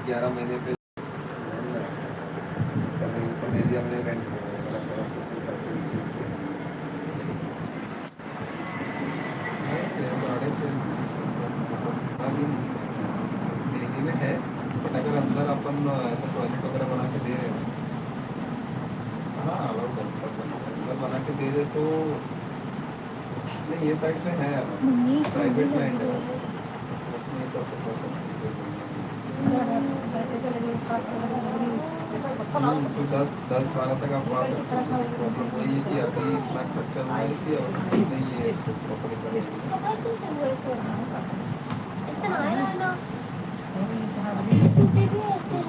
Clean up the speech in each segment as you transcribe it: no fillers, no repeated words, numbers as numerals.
11 महीने पे ऊपर दे दिया हमने रेंट पे। साढ़े छः अभी दिल्ली में है, बट अगर अंदर अपन ऐसा टॉयलेट वगैरह बना के दे रहे हो, हाँ अलाउड है सब अंदर बना के दे रहे तो नहीं, ये साइड में है प्राइवेट लैंड है, अपने हिसाब से कर सकते तो 10-12 तक आप आ सकते हो। प्रॉब्लम वही है कि अभी इतना खर्चा हुआ है इसलिए और नहीं है प्रॉपर्टी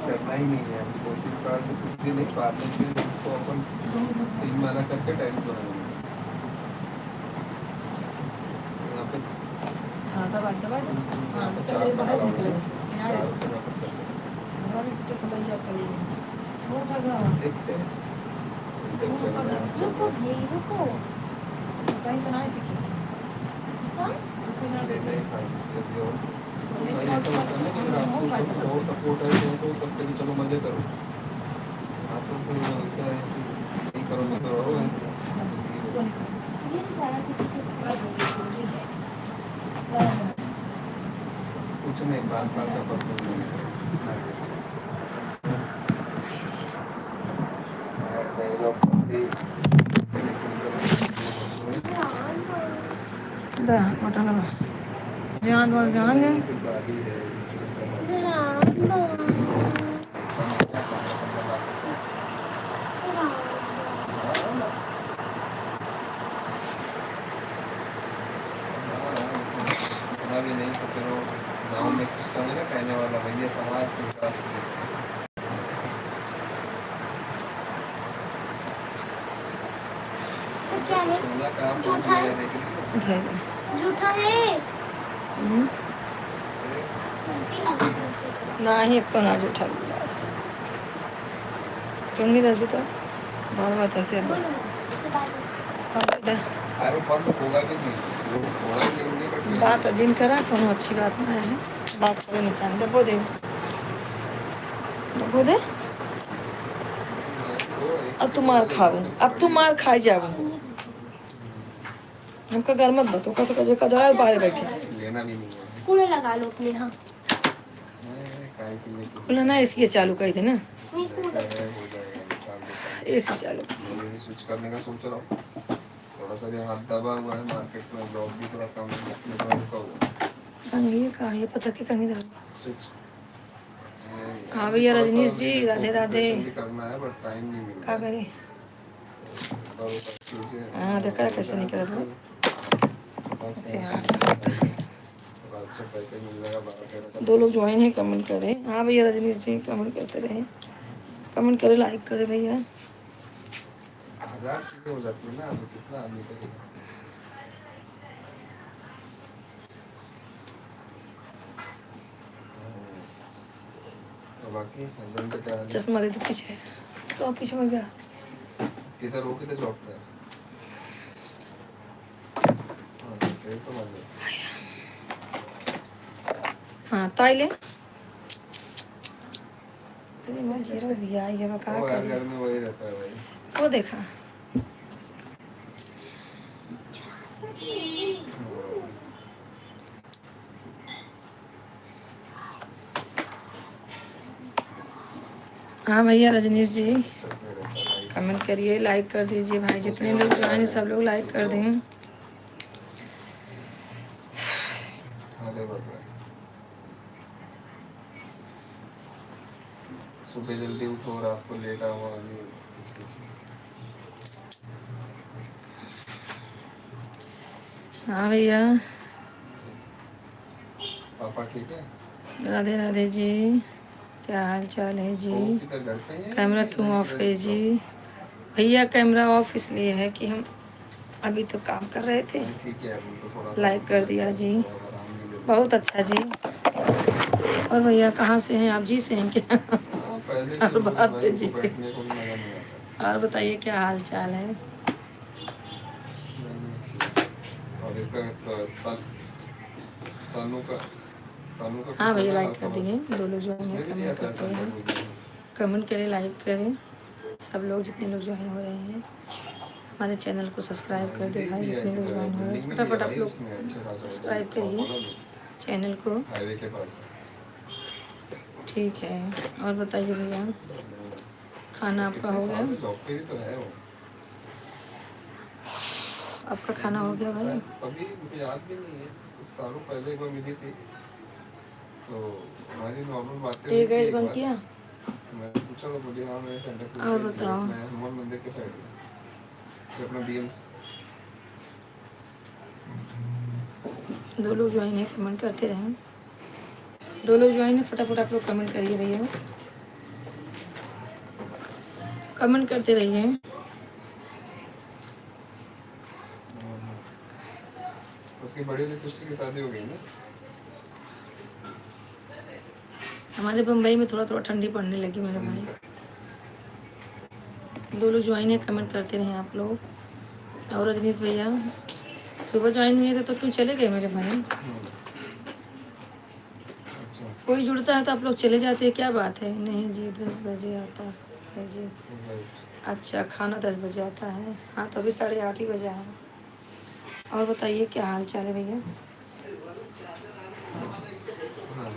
करना ही नहीं है अभी 2-3 साल में कुछ भी नहीं, बाद में फिर उसको अपन 3 महीना करके टाइल्स बनाएंगे यहाँ पे। हाँ दबा दबा दे, हाँ निकले बाहर निकले किनारे से हमारा भी कुछ भैया करेंगे वो झगड़ा देखते हैं रुको भाई रुको कहीं तो नहीं सीखी हाँ कहीं नहीं सीखी और सपोर्ट है तो सोच सकते हैं कि चलो मजे करो, आप तो कोई ऐसा है कि नहीं करो मत करो ऐसे कुछ नहीं 5 साल का पर्सन दा होटल में जान वाल जाएंगे भी नहीं तो फिर वो गाँव में एक सिस्टम है ना कहने वाला भैया समाज के हिसाब से क्या है? सोना काम झूठा है। झूठा है नाही को ना झूठा बोलास कंगी दस तो बार बार ऐसे अरे बंद होगा भी नहीं, वो होगा ही नहीं बट बात जिन करा कोनो अच्छी बात ना है, बात करे नहीं चाहे डब्बो दे अब तुम मार खाओ, अब तुम मार खाई जाओ हमका घर मत बताओ कैसे कैसे कजड़ा बाहर बैठे लेना भी नहीं है कूलर लगा लो अपने यहाँ खुला ना इसलिए चालू कर दे ना नहीं कूलर एसी चालू स्विच करने का सोच रहा हूँ, थोड़ा सा भी हाथ दबा हुआ है मार्केट में, जॉब भी थोड़ा कम है इसलिए थोड़ा रुका हुआ है। कंगी का ये पता कि कंगी था स्विच हाँ भैया रजनीश जी राधे राधे भी करना है बट टाइम नहीं मिल क्या रहा करे है। हाँ देखा कैसे निकला था अच्छा पैकेज मिल जाएगा 12-13 दो लोग ज्वाइन है कमेंट करें हाँ भैया रजनीश जी कमेंट करते रहे कमेंट करे लाइक करे भैया 1000 चीजें हो जाती है ना, अभी कितना आदमी करेगा। तो बाकी हस्बैंड का क्या हाल है? चश्मा दे दो पीछे तो पीछे में गया किधर हो किधर जॉब पे है? हाँ फिर तो मजा हाँ ताइले अरे मैं जीरो दिया ये मैं कहाँ है। कर घर में वही रहता है भाई। वो देखा हाँ भैया रजनीश जी चलते रहता है भाई। कमेंट करिए लाइक कर दीजिए भाई जितने लोग ज्वाइन है सब लोग लाइक कर दें अरे बाप रे। सुबह जल्दी उठो रात को लेट आओ हाँ भैया पापा ठीक है? राधे राधे जी क्या हाल चाल है जी वो किधर घर पे ही है? कैमरा क्यों ऑफ है जी भैया कैमरा ऑफ इसलिए है कि हम अभी तो काम कर रहे थे ठीक है उनको थोड़ा सा लाइक कर दिया जी आराम मिले। बहुत अच्छा जी और भैया कहाँ से हैं आप जी से हैं क्या हाँ, पहले और की लोगों बात भाई है को जी बैठने को भी मजा नहीं आता। और बताइए क्या हाल चाल है नहीं, नहीं, ठीक है। और इसका तनु का तानू का हाँ भैया कितना लाइक कर साल का दिए, दो लोग ज्वाइन उसने है, भी कमेंट दिया था करते सेंटर रहे, मुझे। कमेंट करें, लाइक करें, सब लोग जितने लोग ज्वाइन हो रहे हैं हमारे चैनल को सब्सक्राइब कर दे भाई, लिया जितने लोग ज्वाइन हो रहे हैं बिल्डिंग में लिया फटाफट आप भाई लोग उसने, अच्छे खासा इधर सब्सक्राइब करिए कॉर्नर में, चैनल को। हाईवे के पास। ठीक है, और बताइए भैया खाना आपका कितने हो गया? साल से जॉब पे ही तो है वो। आपका खाना हो गया भाई? शायद अभी मुझे याद भी नहीं है, कुछ सालों पहले एक बार मिली थी तो हमारी नॉर्मल बातें हुई एक थी गैस एक बंद बार। किया? मैंने पूछा तो बोली हाँ मैं सेंटर और क्रूज बताओ। मैं हनुमान मंदिर के साइड में, जो अपना बीएम्स। दो लोग ज्वाइन है, कमेंट करते रहें, दो लोग ज्वाइन है, फटाफट आप लोग कमेंट करिए भैया, कमेंट करते रहिए। उसकी बड़ी वाली सिस्टर की शादी हो गई ना। हमारे बम्बई में थोड़ा थोड़ा ठंडी पड़ने लगी मेरे भाई। दो लोग ज्वाइन है, कमेंट करते रहे आप लोग। और रजनीश भैया सुबह ज्वाइन हुए थे तो क्यों चले गए मेरे भाई? अच्छा कोई जुड़ता है तो आप लोग चले जाते हैं, क्या बात है? नहीं जी 10 बजे आता है जी। अच्छा खाना 10 बजे आता है, हाँ तो अभी 8:30 ही बजा है। और बताइए क्या हाल चाल है भैया? हाँ।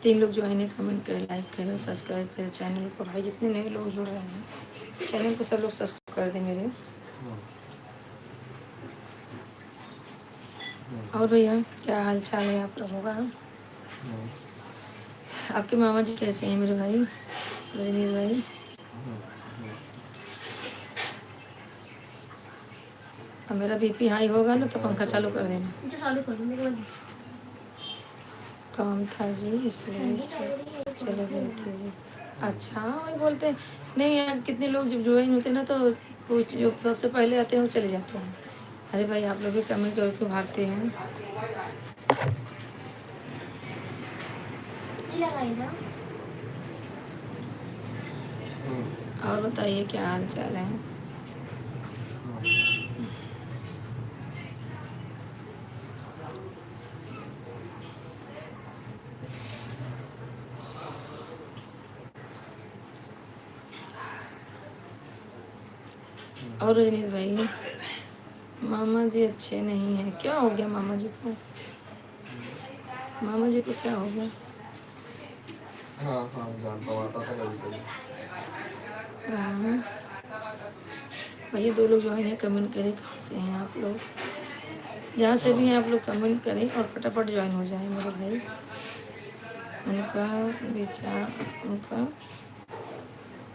3 लोग ज्वाइन है, कमेंट करें, लाइक करें, सब्सक्राइब करें चैनल को भाई, जितने नए लोग जुड़ रहे हैं चैनल को सब लोग सब्सक्राइब कर दें मेरे। और भैया क्या हाल चाल है आप लोगों का? आपके मामा जी कैसे हैं मेरे भाई रजनीश भाई? अब मेरा बीपी हाई होगा ना तो पंखा चालू कर देना। चालू कर दूँ। काम था जी इसलिए चले गए थे जी। अच्छा वही बोलते हैं नहीं यार, कितने लोग जब ज्वाइन होते हैं ना तो पूछ जो सबसे पहले आते हैं वो चले जाते हैं। अरे भाई आप लोग भी कमेंट करो क्यों भागते हैं? और बताइए क्या हाल चाल है? और रजनीश भाई मामा जी अच्छे नहीं हैं, क्या हो गया मामा जी को? मामा जी को क्या हो गया? हाँ हाँ जानता हूँ, आता था कभी कभी। हाँ भैया दो लोग ज्वाइन है, कमेंट करें कहाँ से हैं आप लोग, जहाँ से भी हैं आप लोग कमेंट करें और फटाफट ज्वाइन हो जाए मेरे भाई। उनका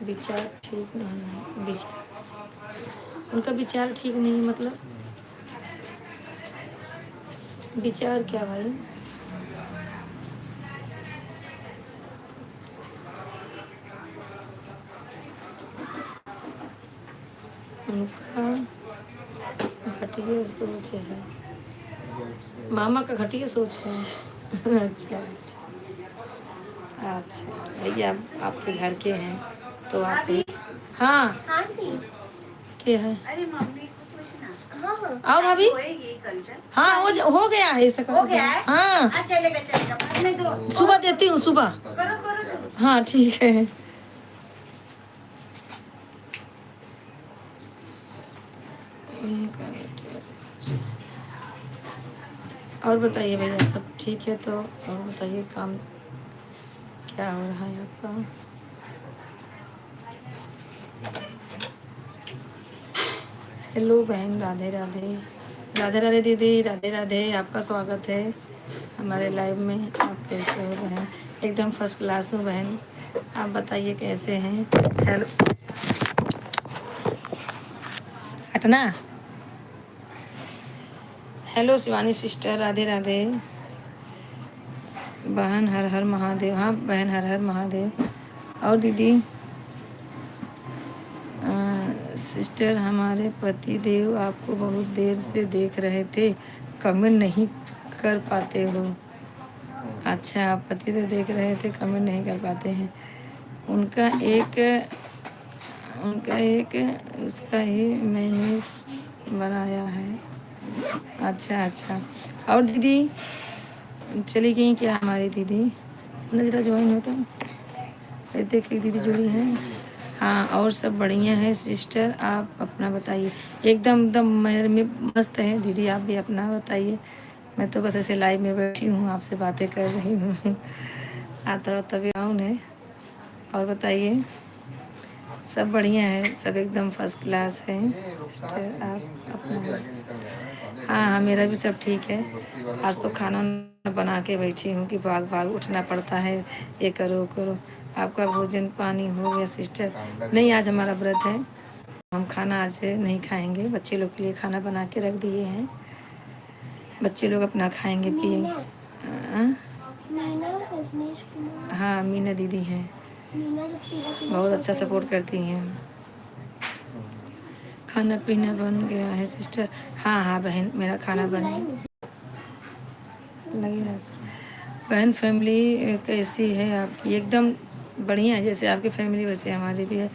विचार ठीक नहीं है, उनका विचार ठीक नहीं है मतलब विचार क्या भाई? उनका घटिया सोच है, मामा का घटिया सोच है। अच्छा अच्छा अच्छा भैया आपके घर के हैं तो आप ही। हाँ क्या है? अरे मम्मी को पूछना। आओ भाभी। हाँ हो गया है इसका। हो गया है? हाँ चलेगा चलेगा, बाद में दो। सुबह देती हूँ सुबह। करो करो। हाँ ठीक है। उनका और बताइए भैया सब ठीक है तो? और बताइए काम क्या हो रहा है आपका? हेलो बहन, राधे राधे। राधे राधे दीदी, राधे राधे, आपका स्वागत है हमारे लाइव में। आप कैसे हो बहन? एकदम फर्स्ट क्लास हूँ बहन, आप बताइए कैसे हैं? हेलो हटना। हेलो शिवानी सिस्टर, राधे राधे बहन, हर हर महादेव। हाँ बहन हर हर महादेव। और दीदी सिस्टर हमारे पति देव आपको बहुत देर से देख रहे थे, कमेंट नहीं कर पाते हो? अच्छा पति देव देख रहे थे, कमेंट नहीं कर पाते हैं। उनका एक उसका ही मैंने बनाया है। अच्छा अच्छा। और दीदी चली गई क्या हमारी दीदी? नजरा ज्वाइन हो तुम? ये देखिए दीदी जुड़ी हैं। हाँ और सब बढ़िया है सिस्टर, आप अपना बताइए। एकदम एकदम मेरे में मस्त है दीदी, आप भी अपना बताइए। मैं तो बस ऐसे लाइव में बैठी हूँ, आपसे बातें कर रही हूँ। आज थोड़ा तबीयत डाउन है। और बताइए, सब बढ़िया है, सब एकदम फर्स्ट क्लास है सिस्टर, आप अपना। हाँ हाँ मेरा भी सब ठीक है। आज तो खाना वाना बना के बैठी हूँ कि भाग भाग उठना पड़ता है, ये करो वो करो। आपका भोजन पानी हो गया सिस्टर? नहीं, आज हमारा व्रत है, हम खाना आज नहीं खाएंगे। बच्चे लोग के लिए खाना बना के रख दिए हैं, बच्चे लोग अपना खाएंगे पिएंगे। हाँ मीना दीदी हैं, बहुत अच्छा सपोर्ट करती हैं। खाना पीना बन गया है सिस्टर? हाँ हाँ बहन, मेरा खाना बन गया। लगी रहा बहन। फैमिली कैसी है आपकी? एकदम बढ़िया है, जैसे आपकी फैमिली वैसे हमारी भी है।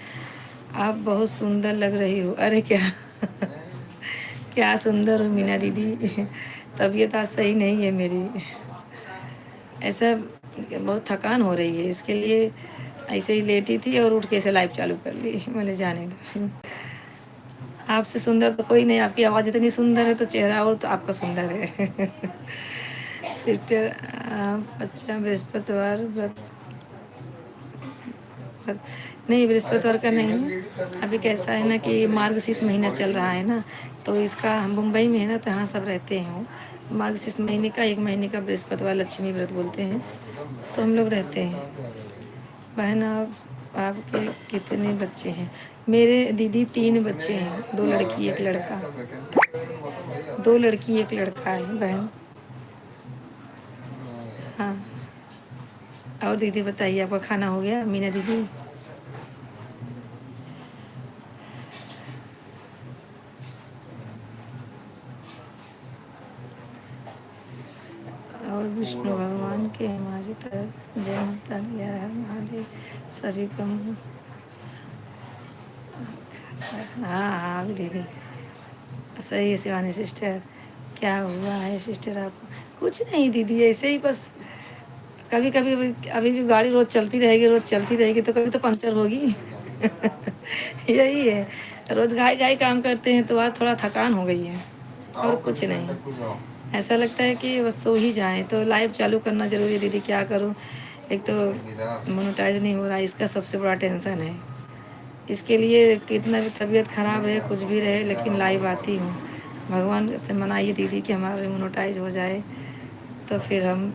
आप बहुत सुंदर लग रही हो। अरे क्या क्या सुंदर हो मीना दीदी। तबीयत आज सही नहीं है मेरी, ऐसा बहुत थकान हो रही है, इसके लिए ऐसे ही लेटी थी और उठ के ऐसे लाइव चालू कर ली। मैंने जाने दो, आपसे सुंदर तो कोई नहीं, आपकी आवाज़ इतनी सुंदर है तो चेहरा और तो आपका सुंदर है। सिस्टर आप अच्छा बृहस्पतिवार व्रत? नहीं बृहस्पतिवार का नहीं है। अभी कैसा है ना कि मार्गशीर्ष महीना चल रहा है ना, तो इसका हम मुंबई में है ना, तो यहाँ सब रहते हैं। मार्गशीर्ष महीने का 1 महीने का बृहस्पतिवार लक्ष्मी व्रत बोलते हैं, तो हम लोग रहते हैं। बहन आपके कितने बच्चे हैं? मेरे दीदी 3 बच्चे हैं, 2 लड़की 1 लड़का। 2 लड़की 1 लड़का है बहन। हाँ और दीदी बताइए, आपका खाना हो गया मीना दीदी? और विष्णु भगवान के हमारी तरफ जय माता दी, हर हर महादेव। सभी को हाँ हाँ दीदी सही है। शिवानी सिस्टर क्या हुआ है सिस्टर आपको? कुछ नहीं दीदी, ऐसे ही बस कभी कभी अभी जो गाड़ी रोज चलती रहेगी, रोज चलती रहेगी तो कभी तो पंचर होगी। यही है, रोज घाई घाई काम करते हैं तो आज थोड़ा थकान हो गई है, और कुछ नहीं। ऐसा लगता है कि बस सो ही जाएं, तो लाइव चालू करना ज़रूरी है दीदी, क्या करूं। एक तो मोनेटाइज नहीं हो रहा, इसका सबसे बड़ा टेंशन है। इसके लिए कितना भी तबीयत ख़राब रहे कुछ भी रहे, लेकिन लाइव आती हूँ। भगवान से मनाइए दीदी कि हमारे मोनेटाइज हो जाए, तो फिर हम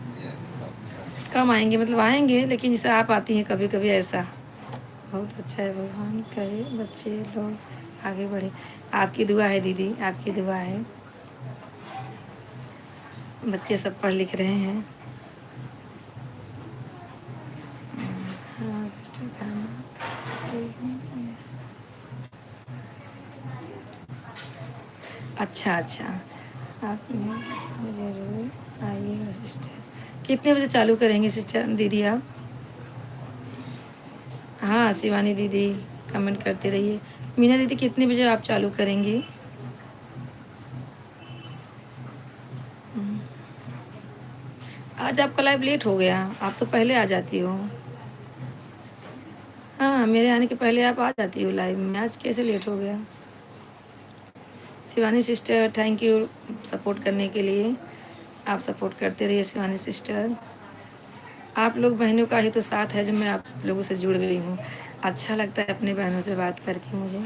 कम आएंगे, मतलब आएंगे, लेकिन जैसे आप आती हैं कभी कभी ऐसा। बहुत अच्छा है, भगवान करे बच्चे लोग आगे बढ़े। आपकी दुआ है दीदी, आपकी दुआ है। बच्चे सब पढ़ लिख रहे हैं। हाँ सिस्टर खाना खा चुकी हूँ। अच्छा अच्छा, आप ज़रूर आइएगा सिस्टर। कितने बजे चालू करेंगे सिस्टर दीदी आप? हाँ शिवानी दीदी कमेंट करते रहिए। मीना दीदी कितने बजे आप चालू करेंगी? आज आपका लाइव लेट हो गया, आप तो पहले आ जाती हो। हाँ मेरे आने के पहले आप आ जाती हो लाइव में, आज कैसे लेट हो गया? Shivani sister thank you support करने के लिए, आप सपोर्ट करते रहिए शिवानी सिस्टर। आप लोग बहनों का ही तो साथ है जो मैं आप लोगों से जुड़ गई हूँ। अच्छा लगता है अपने बहनों से बात करके, मुझे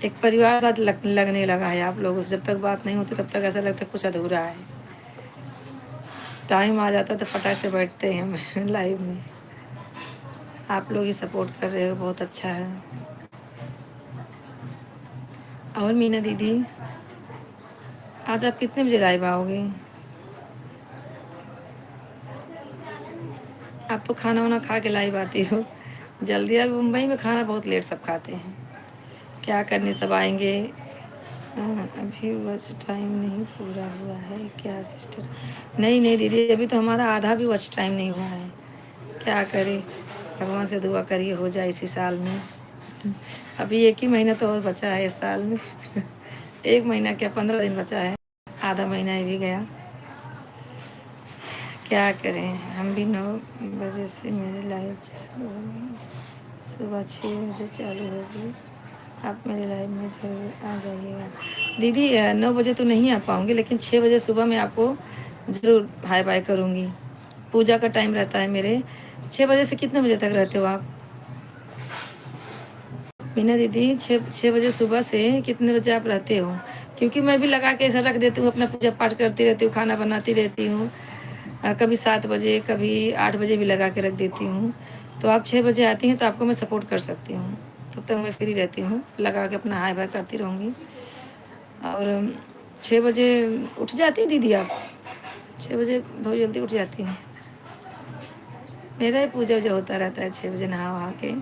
एक परिवार साथ लगने लगा है। आप लोगों से जब तक बात नहीं होती तब तक ऐसा लगता है कुछ अधूरा है। टाइम आ जाता है तो फटाक से बैठते हैं हम लाइव में। आप लोग ही सपोर्ट कर रहे हो, बहुत अच्छा है। और मीना दीदी आज आप कितने बजे लाइव आओगे? आप तो खाना वाना खा के लाइव आती हो जल्दी। अब मुंबई में खाना बहुत लेट सब खाते हैं, क्या करने, सब आएंगे। हाँ, अभी वॉच टाइम नहीं पूरा हुआ है क्या सिस्टर? नहीं नहीं दीदी, अभी तो हमारा आधा भी वॉच टाइम नहीं हुआ है। क्या करें, भगवान से दुआ करिए हो जाए इसी साल में। अभी 1 ही महीना तो और बचा है इस साल में। 1 महीना क्या 15 दिन बचा है, आधा महीना ही भी गया। क्या करें, हम भी 9 बजे से मेरी लाइव चालू होगी, सुबह 6 बजे चालू होगी। आप मेरे लाइव में ज़रूर आ जाइएगा। दीदी 9 बजे तो नहीं आ पाऊँगी, लेकिन 6 बजे सुबह मैं आपको ज़रूर हाय बाय करूँगी। पूजा का टाइम रहता है मेरे 6 बजे से। कितने बजे तक रहते हो आप? मीना दीदी 6 बजे सुबह से कितने बजे आप रहते हो? क्योंकि मैं भी लगा के ऐसा रख देती हूँ, अपना पूजा पाठ करती रहती हूँ, खाना बनाती रहती हूँ। कभी 7 बजे, कभी 8 बजे भी लगा के रख देती हूँ। तो आप 6 बजे आती हैं तो आपको मैं सपोर्ट कर सकती हूँ। तब तक मैं फ्री रहती हूँ, लगा के अपना हाय बाय करती रहूँगी। और 6 बजे उठ जाती हैं दीदी आप? 6 बजे बहुत जल्दी उठ जाती हैं। मेरा ही पूजा वूजा होता रहता है 6 बजे नहा वहा के,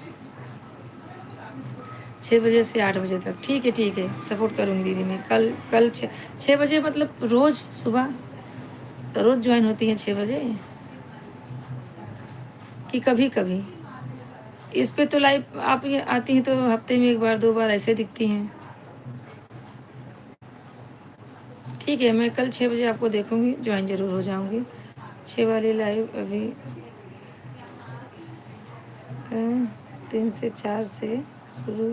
6 बजे से 8 बजे तक। ठीक है, सपोर्ट करूँगी दीदी मैं। कल 6 बजे मतलब रोज़ सुबह रोज़ ज्वाइन होती हैं 6 बजे कि कभी-कभी? इस पे तो लाइव आप ये आती हैं तो हफ्ते में 1 बार 2 बार ऐसे दिखती हैं। ठीक है, मैं कल 6 बजे आपको देखूँगी, ज्वाइन ज़रूर हो जाऊँगी। 6 वाली लाइव अभी 3 से 4 से शुरू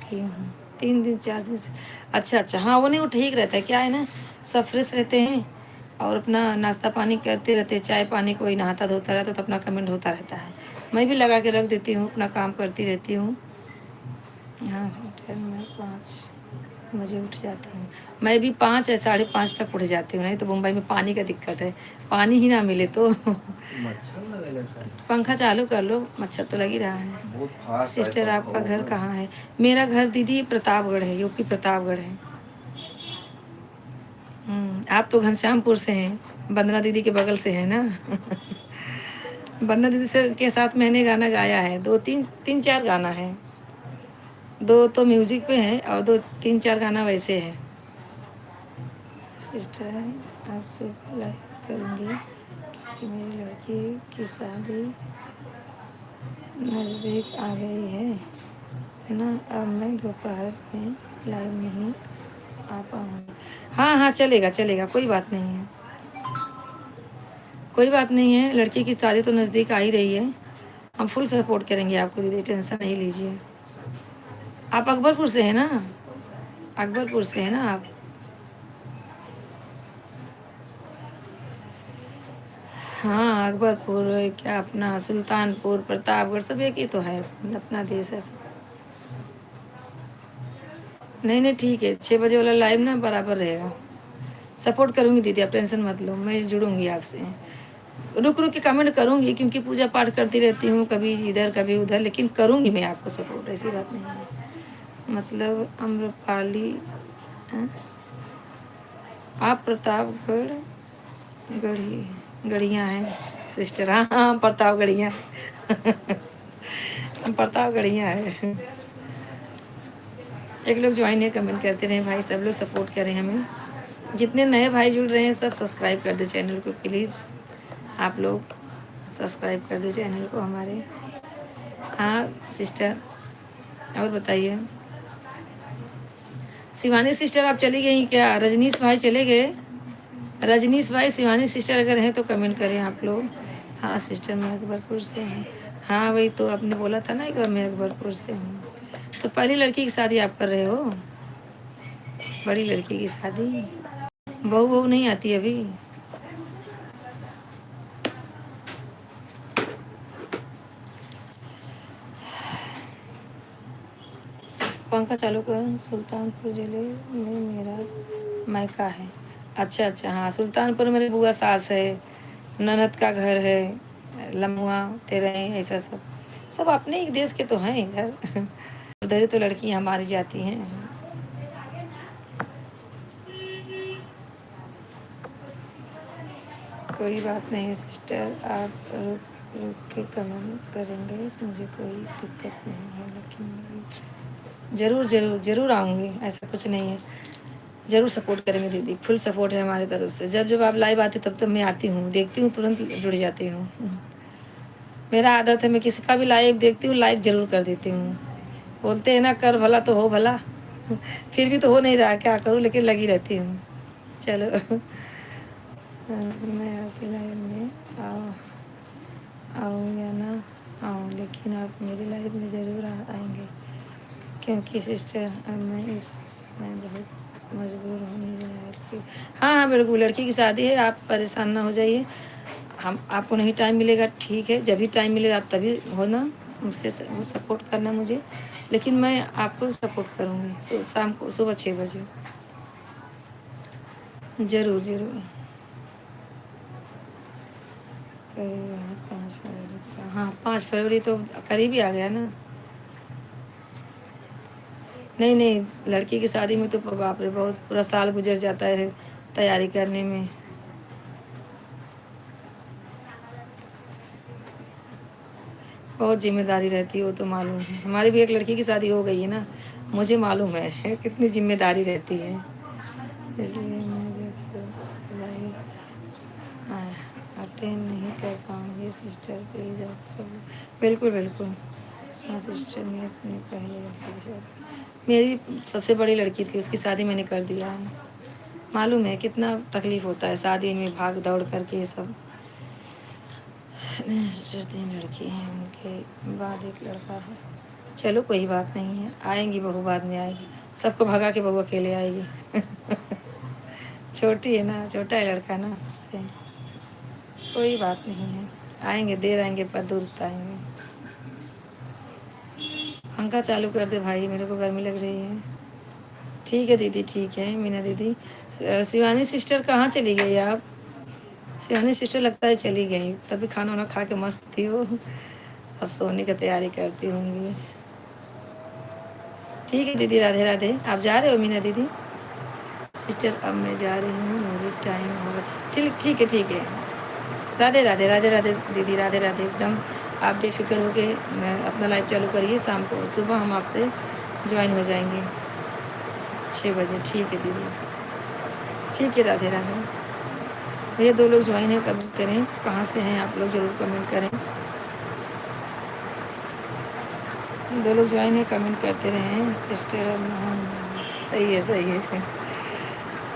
की हूँ। 3 दिन 4 दिन से। अच्छा, हाँ, वो नहीं, वो ठीक रहता है। क्या है ना, सब फ्रेश रहते हैं और अपना नाश्ता पानी करते रहते हैं, चाय पानी, कोई नहाता धोता रहता है तो अपना कमेंट होता रहता है। मैं भी लगा के रख देती हूँ, अपना काम करती रहती हूँ। हाँ सिस्टर, मैं 5 बजे उठ जाती हूँ। मैं भी 5 या साढ़े 5 तक उठ जाती हूँ, नहीं तो मुंबई में पानी का दिक्कत है। पानी ही ना मिले तो मच्छर लगेगा सर। पंखा चालू कर लो, मच्छर तो लग ही रहा है। बहुत फास्ट सिस्टर आपका घर कहाँ है? मेरा घर दीदी प्रतापगढ़ है, यूपी प्रतापगढ़ है। आप तो घनश्यामपुर से हैं, वंदना दीदी के बगल से है ना। वंदना दीदी से के साथ मैंने गाना गाया है, 2 3 4 गाना है। 2 तो म्यूजिक पे है और 2 3 4 गाना वैसे है। सिस्टर आपसे लाइक करूँगी कि मेरी लड़की की शादी नज़दीक आ गई है ना, अब मैं दोपहर में लाइव नहीं आ पाऊँगी। हाँ, चलेगा, कोई बात नहीं है। कोई बात नहीं है, लड़की की शादी तो नज़दीक आ ही रही है। हम फुल सपोर्ट करेंगे आपको दीदी, टेंशन नहीं लीजिए। आप अकबरपुर से हैं ना? अकबरपुर से हैं ना आप? हाँ, अकबरपुर क्या अपना सुल्तानपुर, प्रतापगढ़ सब एक ही तो है, अपना देश है सब। नहीं, ठीक है, 6 बजे वाला लाइव ना बराबर रहेगा। सपोर्ट करूँगी दीदी, आप टेंशन मत लो, मैं जुड़ूँगी आपसे। रुक के कमेंट करूँगी क्योंकि पूजा पाठ करती रहती हूँ, कभी इधर कभी उधर, लेकिन करूँगी मैं आपको सपोर्ट, ऐसी बात नहीं है। मतलब अम्रपाली आप प्रतापगढ़ गढ़िया हैं सिस्टर? हाँ, प्रतापगढ़िया। हम प्रतापगढ़िया है। एक लोग ज्वाइन है, कमेंट करते रहे भाई, सब लोग सपोर्ट करें हमें। जितने नए भाई जुड़ रहे हैं सब सब्सक्राइब कर दे चैनल को प्लीज़, आप लोग सब्सक्राइब कर दे चैनल को हमारे। हाँ सिस्टर, और बताइए। शिवानी सिस्टर आप चली गई क्या? रजनीश भाई चले गए? रजनीश भाई, शिवानी सिस्टर अगर हैं तो कमेंट करें आप लोग। हाँ सिस्टर, मैं अकबरपुर से हूँ। हाँ वही तो आपने बोला था ना एक बार, मैं अकबरपुर से हूँ। तो पहली लड़की की शादी आप कर रहे हो? बड़ी लड़की की शादी? बहू नहीं आती अभी? पंखा चालू कर। सुल्तानपुर ज़िले में मेरा मायका है। अच्छा, हाँ, सुल्तानपुर में मेरी बुआ सास है, ननद का घर है, लम्हुआ तेरह, ऐसा सब सब अपने ही देश के तो हैं इधर। उधर ही तो लड़की हमारी जाती हैं। कोई बात नहीं सिस्टर, आप रुक के कमेंट करेंगे, मुझे कोई दिक्कत नहीं है, लेकिन मेरी ज़रूर आऊँगी, ऐसा कुछ नहीं है। ज़रूर सपोर्ट करेंगे दीदी, फुल सपोर्ट है हमारी तरफ से। जब आप लाइव आती तब मैं आती हूँ, देखती हूँ, तुरंत जुड़ जाती हूँ। मेरा आदत है, मैं किसी का भी लाइव देखती हूँ, लाइक ज़रूर कर देती हूँ। बोलते हैं ना कर भला तो हो भला। फिर भी तो हो नहीं रहा, क्या करूँ, लेकिन लगी रहती हूँ। चलो मैं आपकी लाइफ में आऊँ या ना आऊँ, लेकिन आप मेरी लाइफ में ज़रूर आएंगे, क्योंकि सिस्टर अब मैं इस समय बहुत मजबूर हूँ मेरी लाइफ की। हाँ हाँ बिल्कुल, लड़की की शादी है, आप परेशान ना हो जाइए। हम आपको नहीं टाइम मिलेगा ठीक है, जब भी टाइम मिलेगा आप तभी होना, मुझसे सपोर्ट करना मुझे, लेकिन मैं आपको सपोर्ट करूँगी शाम को सुबह 6 बजे। ज़रूर ज़रूर। करीब है 5 फरवरी का, हाँ 5 फरवरी तो करीब ही आ गया ना। नहीं नहीं, लड़की की शादी में तो बाप रे बहुत पूरा साल गुजर जाता है तैयारी करने में। बहुत जिम्मेदारी रहती है, वो तो मालूम है। हमारी भी एक लड़की की शादी हो गई है ना, मुझे मालूम है कितनी जिम्मेदारी रहती है। इसलिए मैं जब से लाइव अटेंड नहीं कर पाऊँगी सिस्टर, प्लीज़ आप सब। बिल्कुल बिल्कुल। हाँ सिस्टर, मैं अपनी पहले लड़की की शादी, मेरी भी सबसे बड़ी लड़की थी, उसकी शादी मैंने कर दिया है। मालूम है कितना तकलीफ़ होता है शादी में, भाग दौड़ करके ये सब। सिस्टर 3 लड़की हैं, उनके बाद एक लड़का है। चलो कोई बात नहीं है, आएंगी बहू, बाद में आएगी, सबको भगा के बहू अकेले आएगी। छोटी है ना, छोटा है लड़का ना सबसे। कोई बात नहीं है, आएंगे, देर आएंगे पर दुरुस्त आएंगे। पंखा चालू कर दे भाई, मेरे को गर्मी लग रही है। ठीक है दीदी, ठीक है मीना दीदी। शिवानी सिस्टर कहाँ चली गई आप? शिवानी सिस्टर लगता है चली गई, तभी खाना वाना खा के मस्त थी वो, अब सोने की तैयारी करती होंगी। ठीक है दीदी, राधे राधे। आप जा रहे हो मीना दीदी? सिस्टर अब मैं जा रही हूँ, मुझे टाइम हो गया। ठीक ठीक है ठीक है। राधे राधे, राधे राधे दीदी, राधे राधे। एकदम आप बेफिक्र हो के अपना लाइव चालू करिए, शाम को सुबह हम आपसे ज्वाइन हो जाएंगे 6 बजे। ठीक है दीदी, ठीक है, राधे राधे। भैया 2 लोग ज्वाइन है, कमेंट करें कहाँ से हैं आप लोग, ज़रूर कमेंट करें। 2 लोग ज्वाइन है, कमेंट करते रहें। सिस्टर सही है सही है।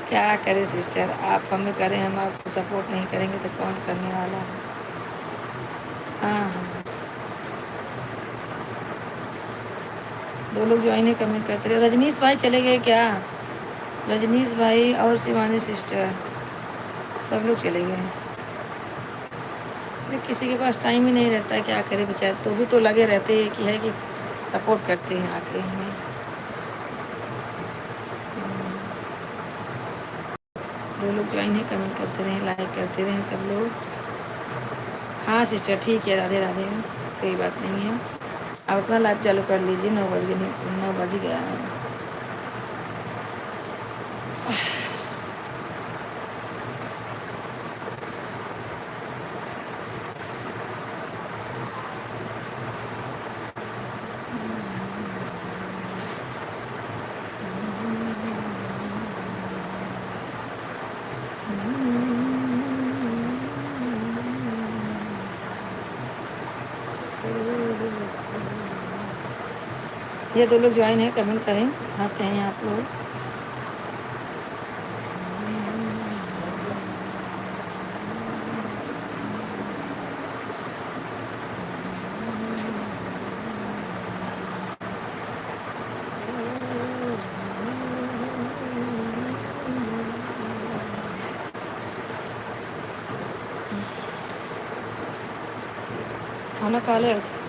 क्या करें सिस्टर, आप हमें करें, हम आपको सपोर्ट नहीं करेंगे तो कौन करने वाला है। हाँ हाँ, 2 लोग ज्वाइन है, कमेंट करते रहे। रजनीश भाई चले गए क्या? रजनीश भाई और शिवानी सिस्टर सब लोग चले गए। अरे किसी के पास टाइम ही नहीं रहता है, क्या करे बेचारे, तो भी तो लगे रहते हैं कि है कि सपोर्ट करते हैं आके हमें। 2 लोग ज्वाइन है, कमेंट करते रहें, लाइक करते रहें सब लोग। हाँ सिस्टर ठीक है, राधे राधे, कोई बात नहीं है। आप अपना लाइव चालू कर लीजिए, 9 बज गया है। ये 2 लोग ज्वाइन है, कमेंट करें कहाँ से हैं आप लोग। खाना खा ले लड़के?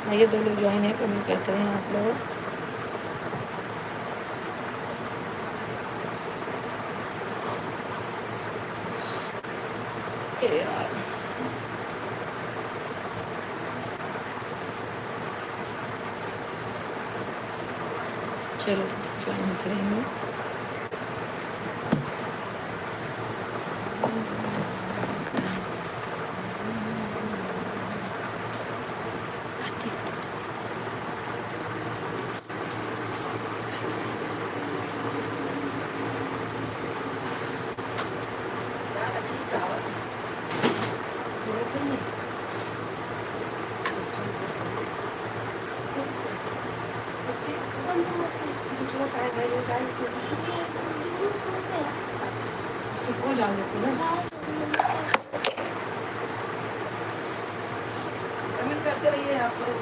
ये 2 लोग ज्वाइन है, कमेंट करते रहें आप लोग। यार चलो ज्वाइन होते रहेंगे। अच्छा सुबह डाल देती ना। कमेंट करते रहिए आप लोग।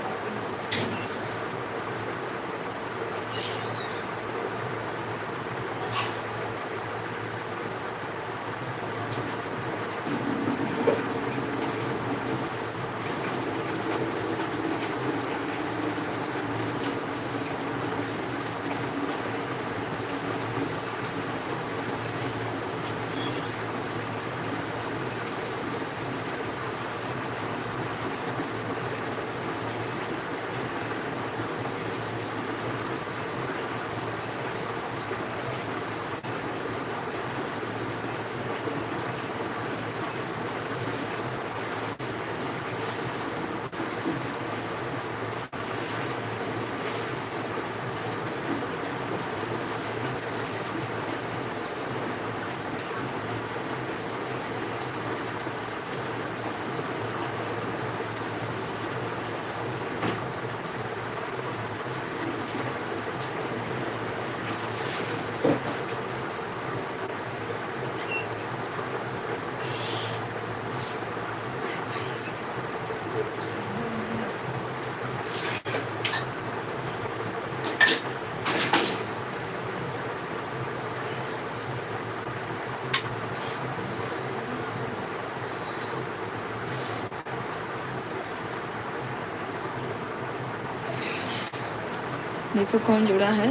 देखो कौन जुड़ा है।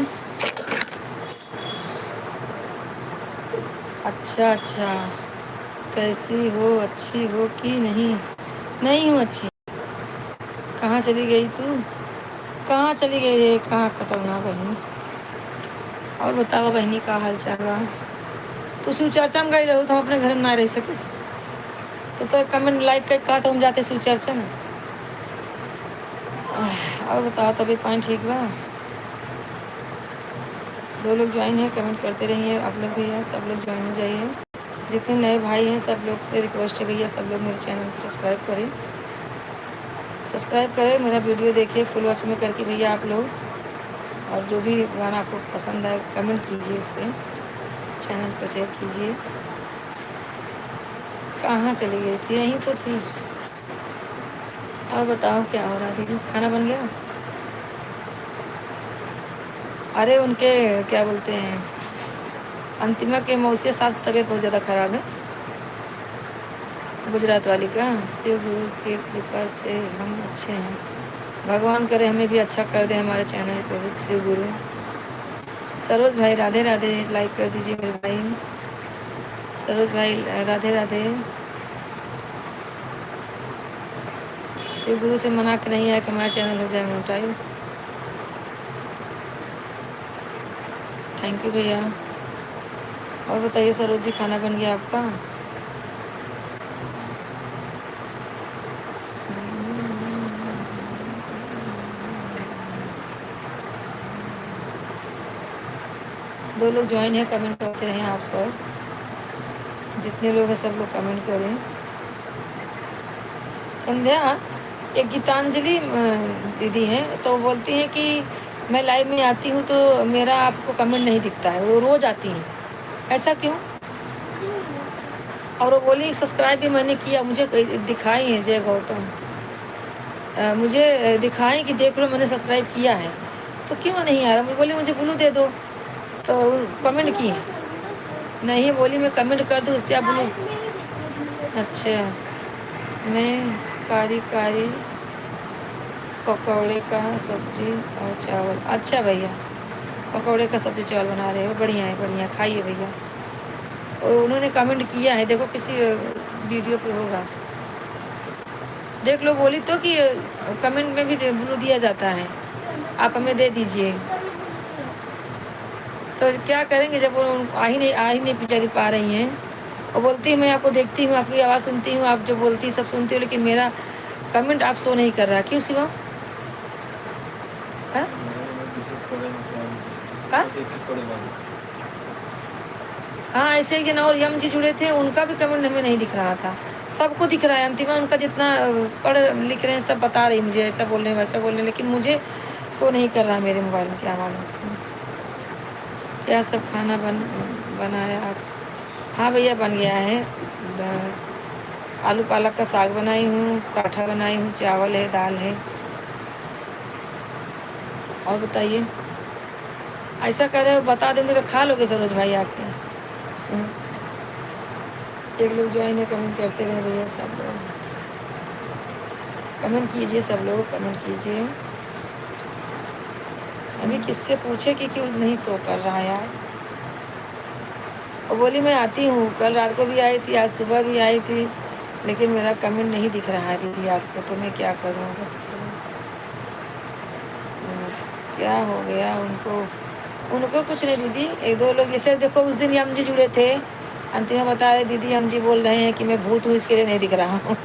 अच्छा अच्छा, कैसी हो, अच्छी हो कि नहीं? नहीं हूँ अच्छी। कहाँ चली गई तू? कहाँ चली गई रे? कहाँ खत्म ना बहनी? और बतावा बहनी का हाल चाल बा? तू शिव चर्चा में गई रहू तो हम अपने घर में ना रह सके तो कमेंट लाइक कर कहा तो हम जाते शिव चर्चा में। और बताओ तबीयत पानी ठीक बा? 2 लोग ज्वाइन है, कमेंट करते रहिए आप लोग भैया, सब लोग ज्वाइन हो जाइए। जितने नए भाई हैं सब लोग से रिक्वेस्ट है भैया, सब लोग मेरे चैनल को सब्सक्राइब करें। सब्सक्राइब करें, मेरा वीडियो देखिए फुल वॉच में करके भैया आप लोग। और जो भी गाना आपको पसंद है कमेंट कीजिए, इस पर चैनल पर शेयर कीजिए। कहाँ चली गई थी? यहीं तो थी। और बताओ क्या हो रहा दीदी? खाना बन गया? अरे उनके क्या बोलते हैं, अंतिमा के मौसी सास की तबीयत बहुत ज़्यादा ख़राब है, गुजरात वाली का। शिव गुरु की कृपा से हम अच्छे हैं, भगवान करे हमें भी अच्छा कर दे, हमारे चैनल को भी शिव गुरु। सरोज भाई राधे राधे, लाइक कर दीजिए मेरे भाई। सरोज भाई राधे राधे। शिव गुरु से मना के नहीं आया कि हमारा चैनल हो जाए मोनेटाइज। थैंक यू भैया। और बताइए सरोज जी, खाना बन गया आपका? दो लोग ज्वाइन है, कमेंट करते रहें आप सब। जितने लोग हैं सब लोग कमेंट करें। संध्या, एक गीतांजलि दीदी हैं तो बोलती हैं कि मैं लाइव में आती हूँ तो मेरा आपको कमेंट नहीं दिखता है, वो रोज़ आती हैं, ऐसा क्यों? और वो बोली सब्सक्राइब भी मैंने किया, मुझे दिखाई है जय गौतम, मुझे दिखाएं कि देख लो मैंने सब्सक्राइब किया है, तो क्यों नहीं आ रहा? मुझे बोली मुझे ब्लू दे दो, तो कमेंट की नहीं, बोली मैं कमेंट कर दूँ उस पर आप ब्लू। अच्छा, मैं कारी कारी पकौड़े का सब्जी और चावल। अच्छा भैया, पकौड़े का सब्जी चावल बना रहे हो, बढ़िया है बढ़िया, खाइए भैया। और उन्होंने कमेंट किया है, देखो किसी वीडियो पे होगा, देख लो। बोली तो कि कमेंट में भी ब्लू दिया जाता है, आप हमें दे दीजिए। तो क्या करेंगे जब वो आ ही नहीं बेचारी पा रही हैं। और बोलती है मैं आपको देखती हूँ, आपकी आवाज़ सुनती हूँ, आप जो बोलती सब सुनती हूँ, लेकिन मेरा कमेंट आप शो नहीं कर रहा, क्यों शिवम? हाँ हाँ, ऐसे एक जन और यम जी जुड़े थे, उनका भी कमेंट हमें नहीं दिख रहा था, सबको दिख रहा है। अंतिमा उनका जितना पढ़ लिख रहे हैं सब बता रही मुझे, ऐसा बोल रहे हैं वैसा बोल रहे हैं, लेकिन मुझे शो नहीं कर रहा मेरे मोबाइल में, क्या मालूम। क्या सब खाना बनाया आप? हाँ भैया बन गया है। आलू पालक का साग बनाई हूँ, पराठा बनाई हूँ, चावल है, दाल है। और बताइए, ऐसा कर रहे हो बता देंगे तो खा लोगे सरोज भाई आके। एक लोग ज्वाइन है, कमेंट करते रहे भैया सब लोग। कमेंट कीजिए सब लोग, कमेंट कीजिए। अभी किससे पूछे कि क्यों नहीं शो कर रहा यार। और बोली मैं आती हूँ, कल रात को भी आई थी, आज सुबह भी आई थी, लेकिन मेरा कमेंट नहीं दिख रहा है दीदी आपको, तो मैं क्या करूँ बताइए। क्या हो गया उनको? उनको कुछ नहीं दीदी, एक दो लोग जैसे देखो उस दिन हम जी जुड़े थे, अंतिम बता रहे दीदी हम जी बोल रहे हैं कि मैं भूत हूँ इसके लिए नहीं दिख रहा हूँ।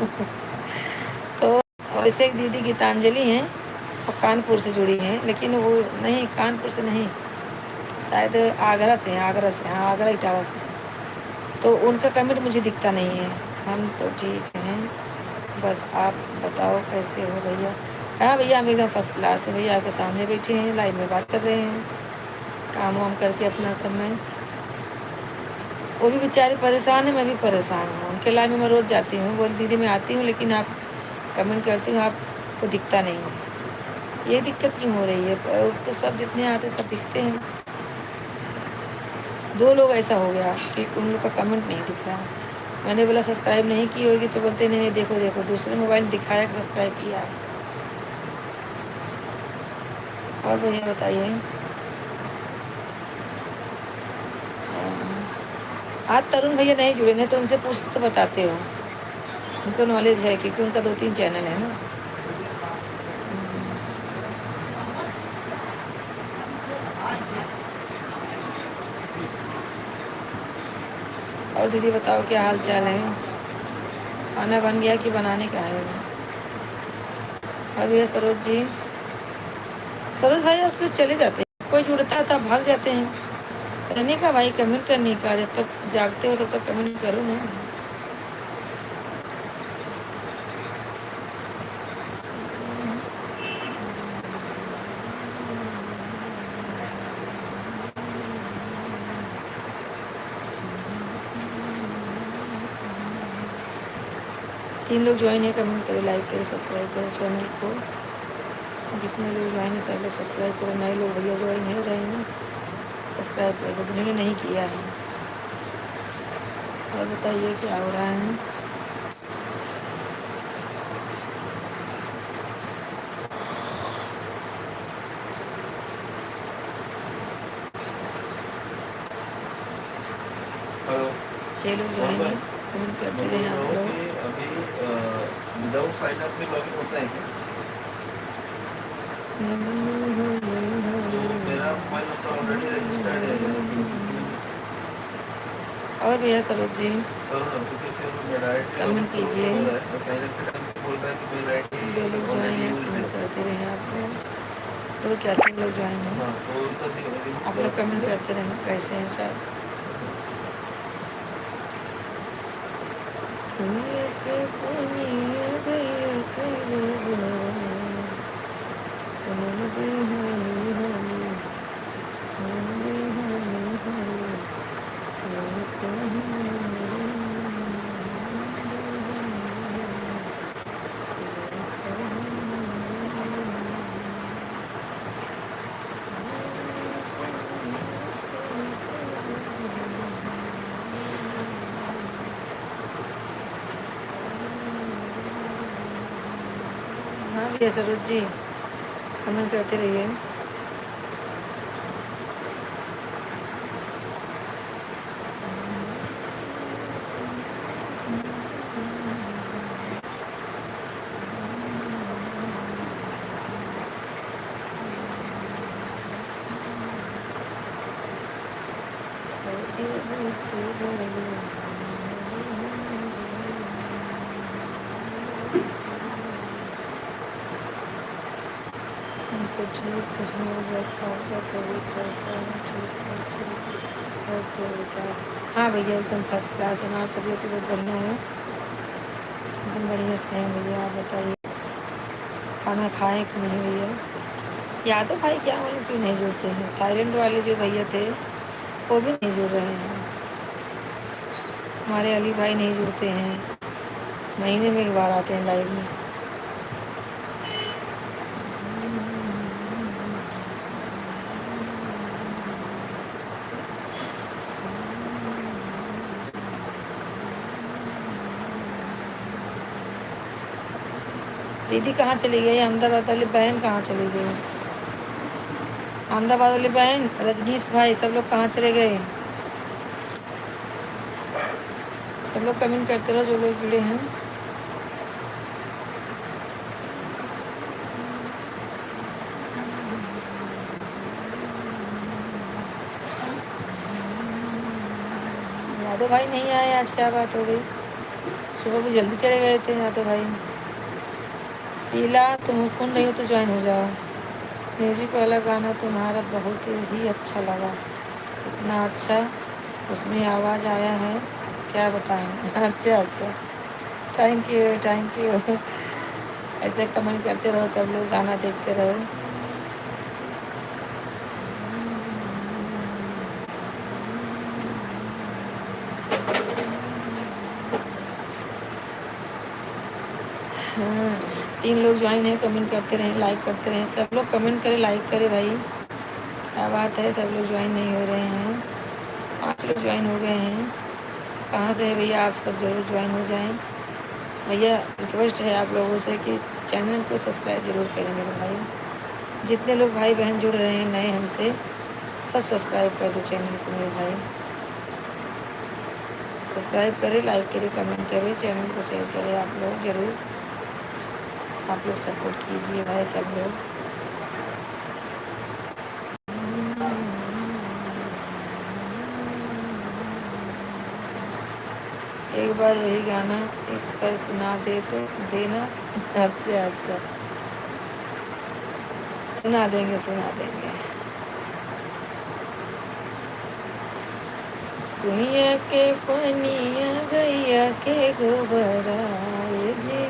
तो वैसे एक दीदी गीतांजलि हैं, वो कानपुर से जुड़ी हैं, लेकिन वो नहीं, कानपुर से नहीं, शायद आगरा से हैं, आगरा से, हाँ आगरा इटावा से हैं। तो उनका कमेंट मुझे दिखता नहीं है। हम तो ठीक हैं, बस आप बताओ कैसे हो भैया। हाँ भैया हम एकदम फर्स्ट क्लास है भैया, आपके सामने बैठे हैं, लाइव में बात कर रहे हैं, काम वाम करके अपना समय। वो भी बेचारे परेशान है, मैं भी परेशान हूँ। उनके लाइव में मैं रोज़ जाती हूँ, बोली दीदी मैं आती हूँ लेकिन आप कमेंट करती हूँ, आपको दिखता नहीं है। ये दिक्कत क्यों हो रही है? तो सब जितने आते सब दिखते हैं। दो लोग ऐसा हो गया कि उन लोग का कमेंट नहीं दिख रहा। मैंने बोला सब्सक्राइब नहीं की होगी, तो बोलते नहीं नहीं देखो देखो, दूसरे मोबाइल दिखाया कि सब्सक्राइब किया है। और भैया बताइए, आज तरुण भैया नहीं जुड़े, नहीं तो उनसे पूछते तो बताते हो, उनको नॉलेज है क्योंकि उनका 2-3 चैनल है ना। और दीदी बताओ क्या हाल चाल है? खाना बन गया कि बनाने का है? और भैया सरोज जी, सरोज भाई आप तो चले जाते हैं, कोई जुड़ता है तो आप भाग जाते हैं। रहने का भाई, कमेंट करने का, जब तक जागते हो तब तक कमेंट करो ना। तीन लोग ज्वाइन है, कमेंट करें, लाइक करें, सब्सक्राइब करें चैनल को। जितने लोग ज्वाइन है सब लोग सब्सक्राइब करें। नए लोग भैया ज्वाइन है रहे ना, सब्सक्राइब करें जिन्होंने नहीं किया है। और बताइए क्या हो रहा है? हेलो, 6 लोग ज्वाइन है, कमेंट करते रहे आप लोग। अभी विदाउट साइन अप में लॉगिन होता है क्या? तो मेरा मोबाइल नंबर ऑलरेडी रजिस्टर्ड है। और भैया सरोज जी क्योंकि फिर मैं डायरेक्ट कमेंट कीजिए। साइन अप के टाइम बोल रहा है कि मेल आईडी दो लोग ज्वाइन है, कमेंट करते रहे आप लोग। दो क्या 3 लोग ज्वाइन है, हाँ तो उनका आप लोग कमेंट करते रहे कैसे हैं सब। हाँ भैया सरोज जी कमेंट करते रहिए। तो ठीक है, बस आपका कभी कैसा है? ठीक है, ठीक है, ओके बेटा। हाँ भैया एकदम फर्स्ट क्लास है, हमारी तबीयत बहुत बढ़िया है, एकदम बढ़िया से हैं भैया। आप बताइए खाना खाएं कि नहीं भैया? यादव भाई क्या मालूम क्यों नहीं जुड़ते हैं। थाईलैंड वाले जो भैया थे वो भी नहीं जुड़ रहे हैं। हमारे अली भाई नहीं जुड़ते हैं, महीने में एक बार आते हैं लाइव में। दीदी कहाँ चली गई? अहमदाबाद वाली बहन कहाँ चली गई? अहमदाबाद वाली बहन, रजनीश भाई, सब लोग कहाँ चले गए? सब लोग कमेंट करते रहो जो लोग जुड़े हैं। यादव भाई नहीं आए आज, क्या बात हो गई? सुबह भी जल्दी चले गए थे यादव भाई। शीला तुम सुन रही हो तो ज्वाइन हो जाओ। म्यूजिक वाला गाना तुम्हारा बहुत ही अच्छा लगा, इतना अच्छा उसमें आवाज़ आया है, क्या बताएं। अच्छा अच्छा, थैंक यू थैंक यू। ऐसे कमेंट करते रहो सब लोग, गाना देखते रहो। हाँ, 3 लोग ज्वाइन है, कमेंट करते रहें, लाइक करते रहें, सब लोग कमेंट करें, लाइक करें भाई, क्या बात है। सब लोग ज्वाइन नहीं हो रहे हैं, 5 लोग ज्वाइन हो गए हैं। कहाँ से है भैया? आप सब ज़रूर ज्वाइन हो जाएं। भैया रिक्वेस्ट है आप लोगों से कि चैनल को सब्सक्राइब जरूर करें मेरे भाई। जितने लोग भाई बहन जुड़ रहे हैं नए हमसे, सब सब्सक्राइब कर दे चैनल को मेरे भाई। सब्सक्राइब करें, लाइक करें, कमेंट करें, चैनल को शेयर करें आप लोग ज़रूर। आप लोग सपोर्ट कीजिए भाई सब लोग। एक बार वही गाना इस पर सुना दे तो देना। अच्छा अच्छा, सुना देंगे सुना देंगे। कुइया के पनिया गैया के गोबरा जी,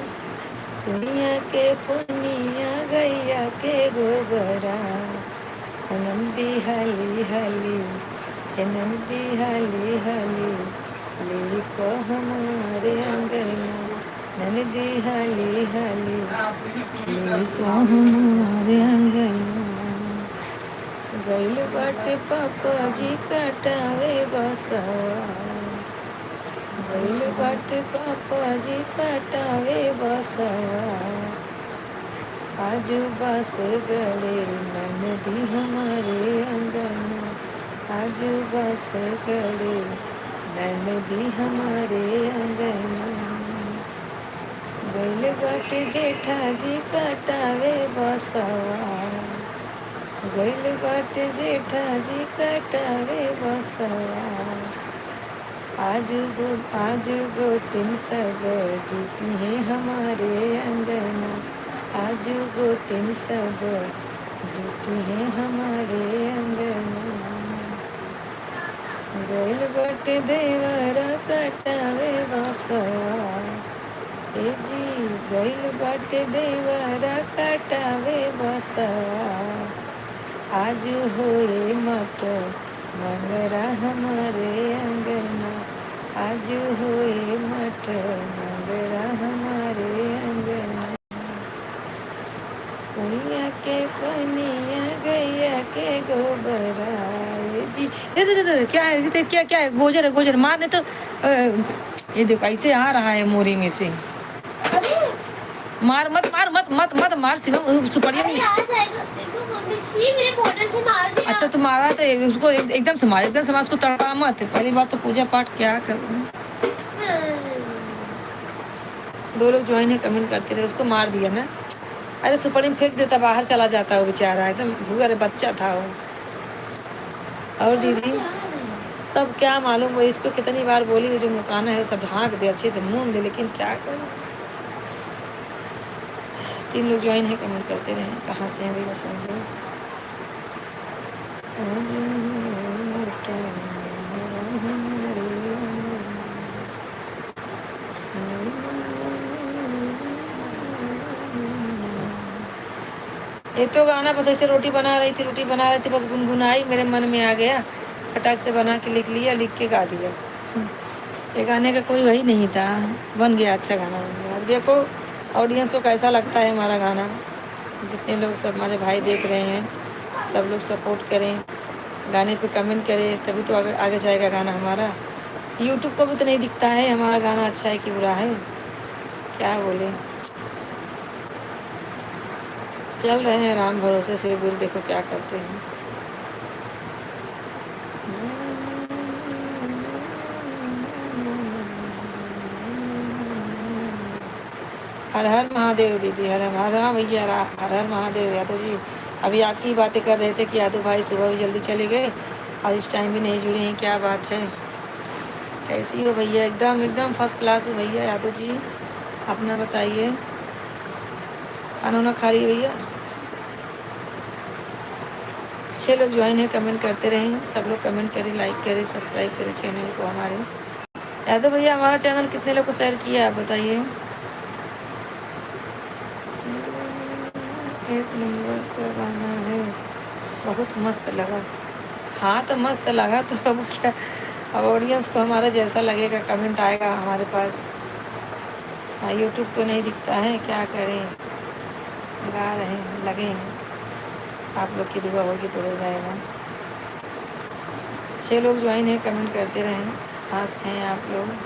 कुइया के पनिया गैया के गोबरा, नंदी हाली हाली, नंदी हाली हाली, लीप हमारे अंगना, नंदी हाली हाली, लीप हमारे अंगना। गइल बाटे पापा जी कटावे बसवा, गइल बाटे पापा जी कटावे बसवा, आजू बस गड़े ननदी हमारे अंगना, आजू बस गड़े ननदी हमारे अंगना। गइल बाटे जेठा जी कटावे बसवा, गइल बाटे जेठा जी कटावे बसवा, आज गोतिन सब जुटी हैं हमारे अंगना, आज गोतिन सब जुटी हैं हमारे अंगना। गइल बाटे देवरा कटावे बसवा, ए जी गइल बाटे देवरा कटावे बसवा, आज होए मट मंगरा हमारे अंगना, आज होए मट मंगरा हमारे अंगना। कुइया के पनिया गैया के गोबरा जी। दे क्या है? क्या क्या है? गोजर है, गोजर मारने तो ये देखो ऐसे आ रहा है मोरी में से। मार मत मार मत मत मत मार शिवम, सुपड़िया मेरे बॉटल से मार दिया। अच्छा तो मारा तो उसको एकदम से मार, एकदम से मार, उसको तड़पा मत। पहली बात तो पूजा पाठ क्या करूँ। 2 लोग ज्वाइन है, कमेंट करते रहे, उसको मार दिया ना। अरे सुपड़ी में फेंक देता, बाहर चला जाता वो बेचारा, एकदम भूअरे बच्चा था वो। और दीदी सब क्या मालूम वो, इसको कितनी बार बोली वो जो मुकाना है सब ढांक दे, अच्छे से मून दे, लेकिन क्या करूँ। 3 लोग ज्वाइन है, कमेंट करते रहे, कहाँ से हैं भैया सब लोग। ये तो गाना बस ऐसे रोटी बना रही थी, रोटी बना रही थी, बस गुनगुनाई, मेरे मन में आ गया, फटाक से बना के लिख लिया, लिख के गा दिया। ये गाने का कोई वही नहीं था, बन गया, अच्छा गाना बन गया। अब देखो ऑडियंस को कैसा लगता है हमारा गाना। जितने लोग सब हमारे भाई देख रहे हैं, सब लोग सपोर्ट करें, गाने पे कमेंट करें, तभी तो आगे आगे जाएगा गाना हमारा। यूट्यूब को भी तो नहीं दिखता है हमारा गाना अच्छा है कि बुरा है, क्या बोले। चल रहे हैं राम भरोसे से, गुरु देखो क्या करते हैं। हर हर महादेव दीदी, हर हर हर भैया, हर हर महादेव यादव जी। अभी आपकी बातें कर रहे थे कि यादव भाई सुबह भी जल्दी चले गए और इस टाइम भी नहीं जुड़े हैं, क्या बात है, कैसी हो भैया? एकदम एकदम फर्स्ट क्लास हो भैया यादव जी, अपना बताइए। खाना वाना खा रही है भैया? 6 लोग ज्वाइन है, कमेंट करते रहें, सब लोग कमेंट करें, लाइक करें, सब्सक्राइब करें चैनल को हमारे। यादव भैया हमारा चैनल कितने लोग को शेयर किया आप बताइए। 1 नंबर का गाना है, बहुत मस्त लगा। हाँ तो मस्त लगा तो अब क्या, अब ऑडियंस को हमारा जैसा लगेगा कमेंट आएगा हमारे पास। हाँ यूट्यूब पे नहीं दिखता है, क्या करें, गा रहे हैं, लगे हैं, आप लोग की दुआ होगी तो हो जाएगा। 6 लोग ज्वाइन है, कमेंट करते रहें, पास हैं आप लोग।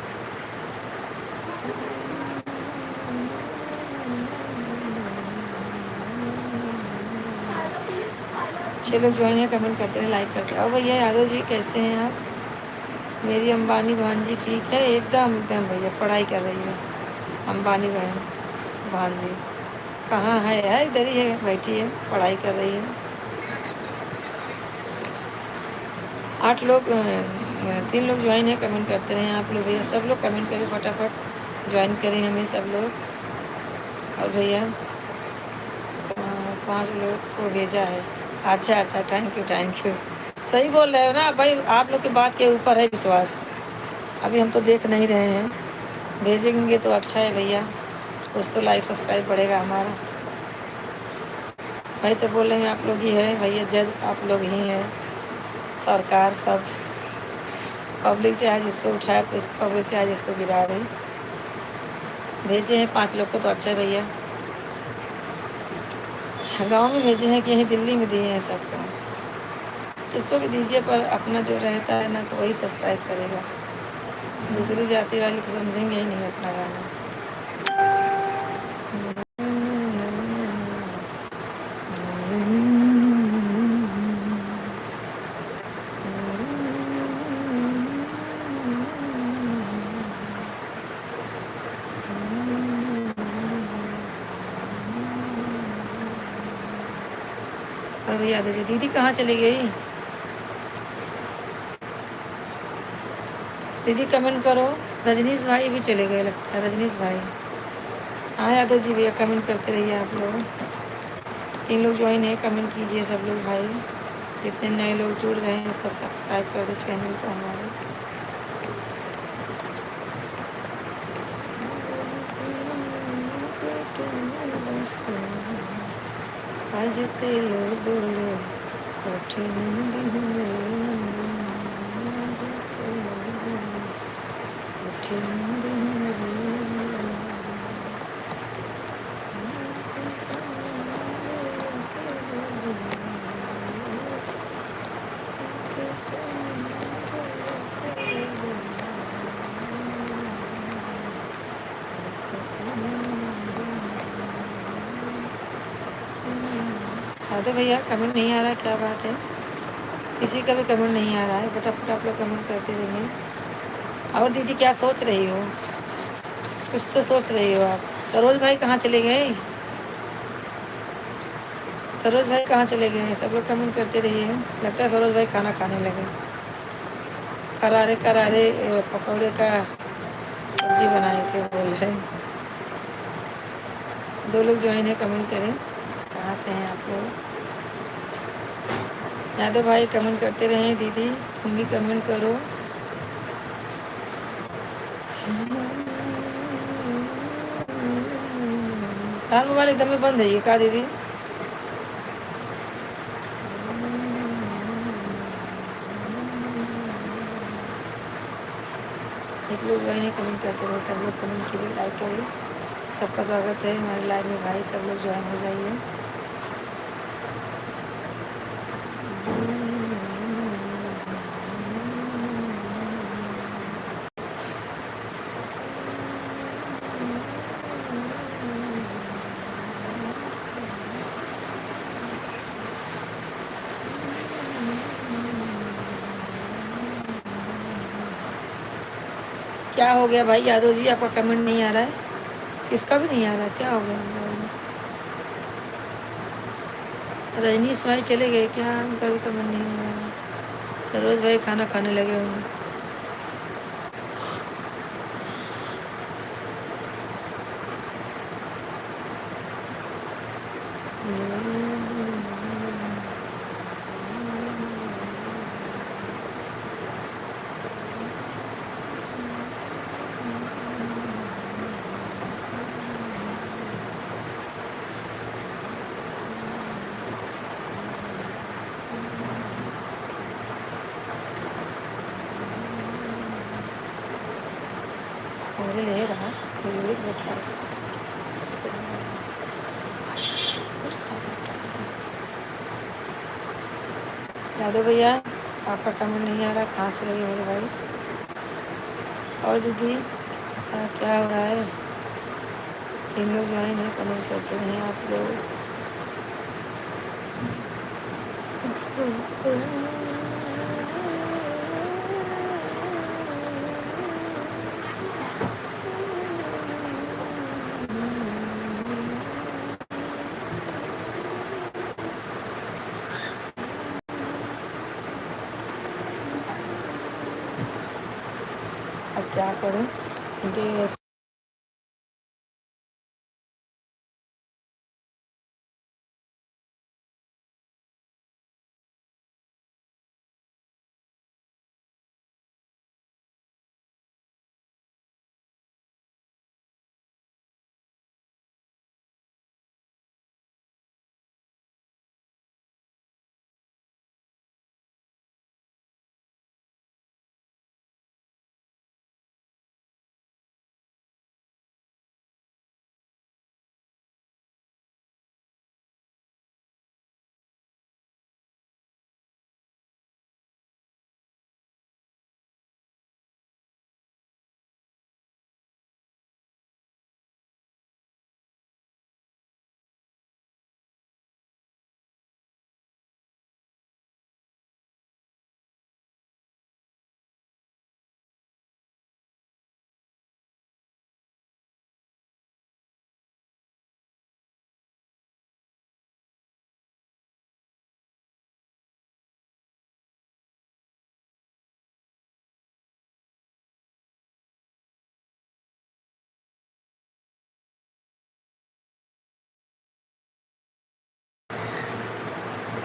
छः लोग ज्वाइन है, कमेंट करते हैं, लाइक करते हैं। और भैया यादव जी कैसे हैं आप? मेरी अंबानी भांजी ठीक है, एकदम एकदम भैया, पढ़ाई कर रही है अंबानी बहन भांजी। कहाँ है इधर ही है, बैठी है, पढ़ाई कर रही है। 8 लोग 3 लोग ज्वाइन है, कमेंट करते रहें आप लोग भैया, सब लोग कमेंट करें फटाफट, ज्वाइन करें हमें सब लोग। और भैया 5 लोग को भेजा है, अच्छा अच्छा, थैंक यू। सही बोल रहे हो ना भाई, आप लोग की बात के ऊपर है विश्वास। अभी हम तो देख नहीं रहे हैं, भेजेंगे तो अच्छा है भैया, कुछ तो लाइक सब्सक्राइब बढ़ेगा हमारा। भाई तो बोल रहे हैं आप लोग ही है भैया, जज आप लोग ही हैं, सरकार सब, पब्लिक चाहे जिसको उठाए, पब्लिक चाहे जिसको गिरा रही। भेजे हैं 5 लोग को तो अच्छा है भैया। गांव में भेजे हैं कि यहीं दिल्ली में दिए हैं सबको, इसको भी दीजिए, पर अपना जो रहता है ना तो वही सब्सक्राइब करेगा, दूसरी जाति वाले तो समझेंगे ही नहीं अपना गाना। और भैया दीदी कहाँ चली गई? दीदी कमेंट करो। रजनीश भाई भी चले गए लगता है, रजनीश भाई। हाँ यादव जी भैया कमेंट करते रहिए आप लोग। 3 लोग ज्वाइन है, कमेंट कीजिए सब लोग भाई, जितने नए लोग जुड़ रहे हैं सब सब्सक्राइब कर दो चैनल को हमारे। आज तेलो बोलो तो भैया कमेंट नहीं आ रहा, क्या बात है, किसी का भी कमेंट नहीं आ रहा है, फटाफट आप लोग कमेंट करते रहिए। और दीदी क्या सोच रही हो? कुछ तो सोच रही हो आप। सरोज भाई कहाँ चले गए? सरोज भाई कहाँ चले गए हैं? सब लोग कमेंट करते रहिए। लगता है सरोज भाई खाना खाने लगे। करारे करारे पकौड़े का सब्जी बनाए थे बोल रहे। 2 लोग ज्वाइन है, कमेंट करें, कहाँ से हैं आप लोग? यादव भाई कमेंट करते रहें, दीदी तुम भी कमेंट करो। तार मोबाइल एकदम ही बंद है ये का दीदी? एक लोग ज्वाइन है, कमेंट करते रहे, सब लोग कमेंट कीजिए, लाइक करिए। सबका स्वागत है हमारे लाइव में भाई, सब लोग ज्वाइन हो जाइए। क्या हो गया भाई यादव जी, आपका कमेंट नहीं आ रहा है? किसका भी नहीं आ रहा, क्या हो गया? रजनीश भाई चले गए क्या? उनका भी कमेंट नहीं आ रहा है। सरोज भाई खाना खाने लगे होंगे। ले रहा थोड़ी बता यादव भैया, आपका कमेंट नहीं आ रहा, कहाँ चले गए मेरे भाई? और दीदी क्या हो रहा है? 3 लोग ज्वाइन है, कमेंट करते रहे आप लोग। अब क्या करूं इनके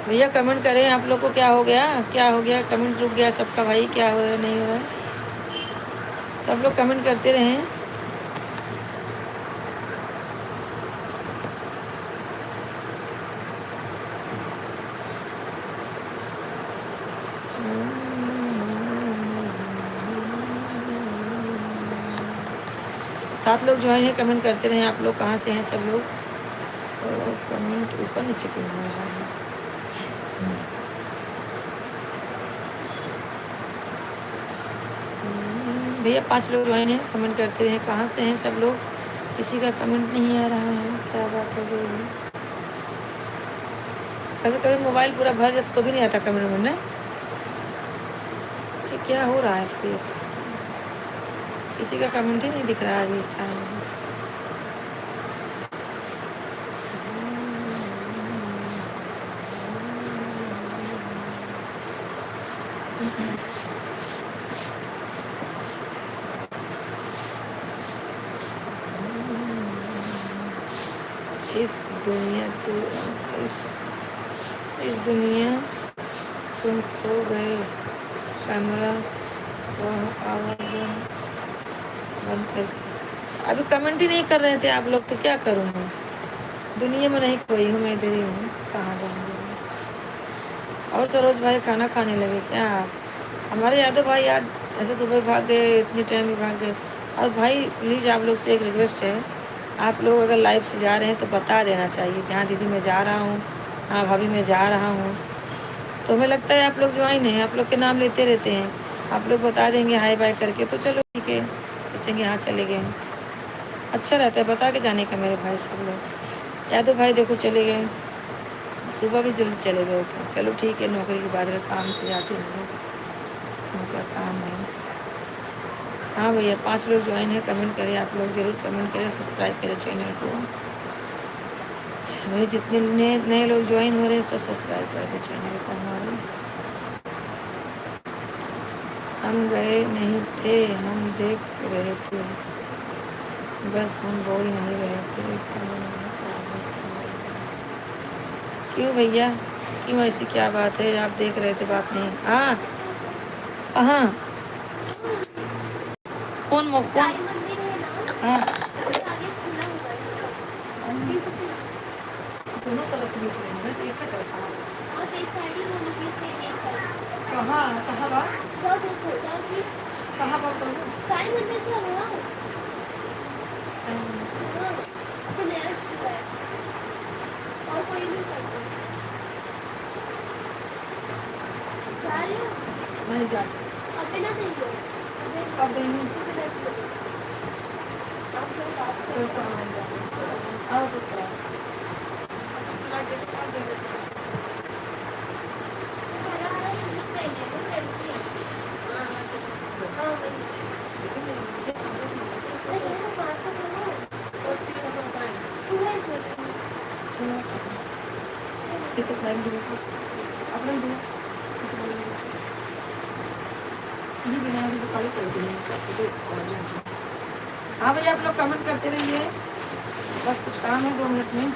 भैया कमेंट करें, आप लोग को क्या हो गया? क्या हो गया? कमेंट रुक गया सबका भाई, क्या हो रहा है नहीं हो रहा है? सब लोग कमेंट करते रहें। सात लोग ज्वाइन है, कमेंट करते रहें। आप लोग कहाँ से हैं सब लोग? कमेंट ऊपर नीचे क्यों हो रहा है? भैया 5 लोग ज्वाइन है, कमेंट करते रहें। कहाँ से हैं सब लोग? किसी का कमेंट नहीं आ रहा है, क्या बात हो गई है? कभी कभी मोबाइल पूरा भर जाता तो भी नहीं आता कमेंट में, कि क्या हो रहा है प्लीज? किसी का कमेंट ही नहीं दिख रहा है अभी इस टाइम में। इस दुनिया तू इस दुनिया तुम खो गए, कैमरा वह आवाज़ बंद कर। अभी कमेंट ही नहीं कर रहे थे आप लोग, तो क्या करूँ मैं? दुनिया में नहीं कोई हूँ, मैं इधर ही हूँ, कहाँ जाऊँगी? और सरोज भाई खाना खाने लगे क्या आप? हमारे यादव भाई आज ऐसे सुबह भाग गए, इतने टाइम में भाग गए। और भाई प्लीज़ आप लोग से एक रिक्वेस्ट है, आप लोग अगर लाइव से जा रहे हैं तो बता देना चाहिए कि हाँ दीदी मैं जा रहा हूँ, हाँ भाभी मैं जा रहा हूँ। तो हमें लगता है आप लोग ज्वाइन हैं, आप लोग के नाम लेते रहते हैं, आप लोग बता देंगे हाय बाय करके तो चलो ठीक है, सोचेंगे हाँ चले गए हैं। अच्छा रहता है बता के जाने का मेरे भाई सब लोग। यादव भाई देखो चले गए, सुबह भी जल्दी चले गए थे। चलो ठीक है, नौकरी के बाद काम पे जाते होंगे, उनका काम है। हाँ भैया 5 लोग ज्वाइन है, कमेंट करें आप लोग, ज़रूर कमेंट करें, सब्सक्राइब करें चैनल को। भाई जितने नए नए लोग ज्वाइन हो रहे हैं सब सब्सक्राइब कर दें चैनल को हमारे। हम गए नहीं थे, हम देख रहे थे, बस हम बोल नहीं रहे थे, काम नहीं कर रहे थे। क्यों भैया, क्यों ऐसी क्या बात है, आप देख रहे थे बात नहीं? हाँ कहाँ, कौन कौन? साईं मंदिर है ना, हाँ उसके आगे खुला हुआ है 20 रुपये। दोनों तरफ 20 लेंगे तो एक तरफ और एक साइड ही दोनों 20 लेंगे, एक साइड। कहाँ कहाँ बात, जाओ देखो, जाओ कि कहाँ बात करूँ? साईं मंदिर क्या हुआ? हाँ, तो नया शुरू है और कोई नहीं करता। जा रहे हो? नहीं जाते, अबे ना देखो, कब देंगे? आप चलो बात करो। चल कर नहीं जाते, आओ तो करा हरा हरा सूट पहने वो लड़की है। हाँ वही। अरे चलो बात तो करो। तुम्हें हाँ भैया आप लोग कमेंट करते रहिए, बस कुछ काम है 2 मिनट में।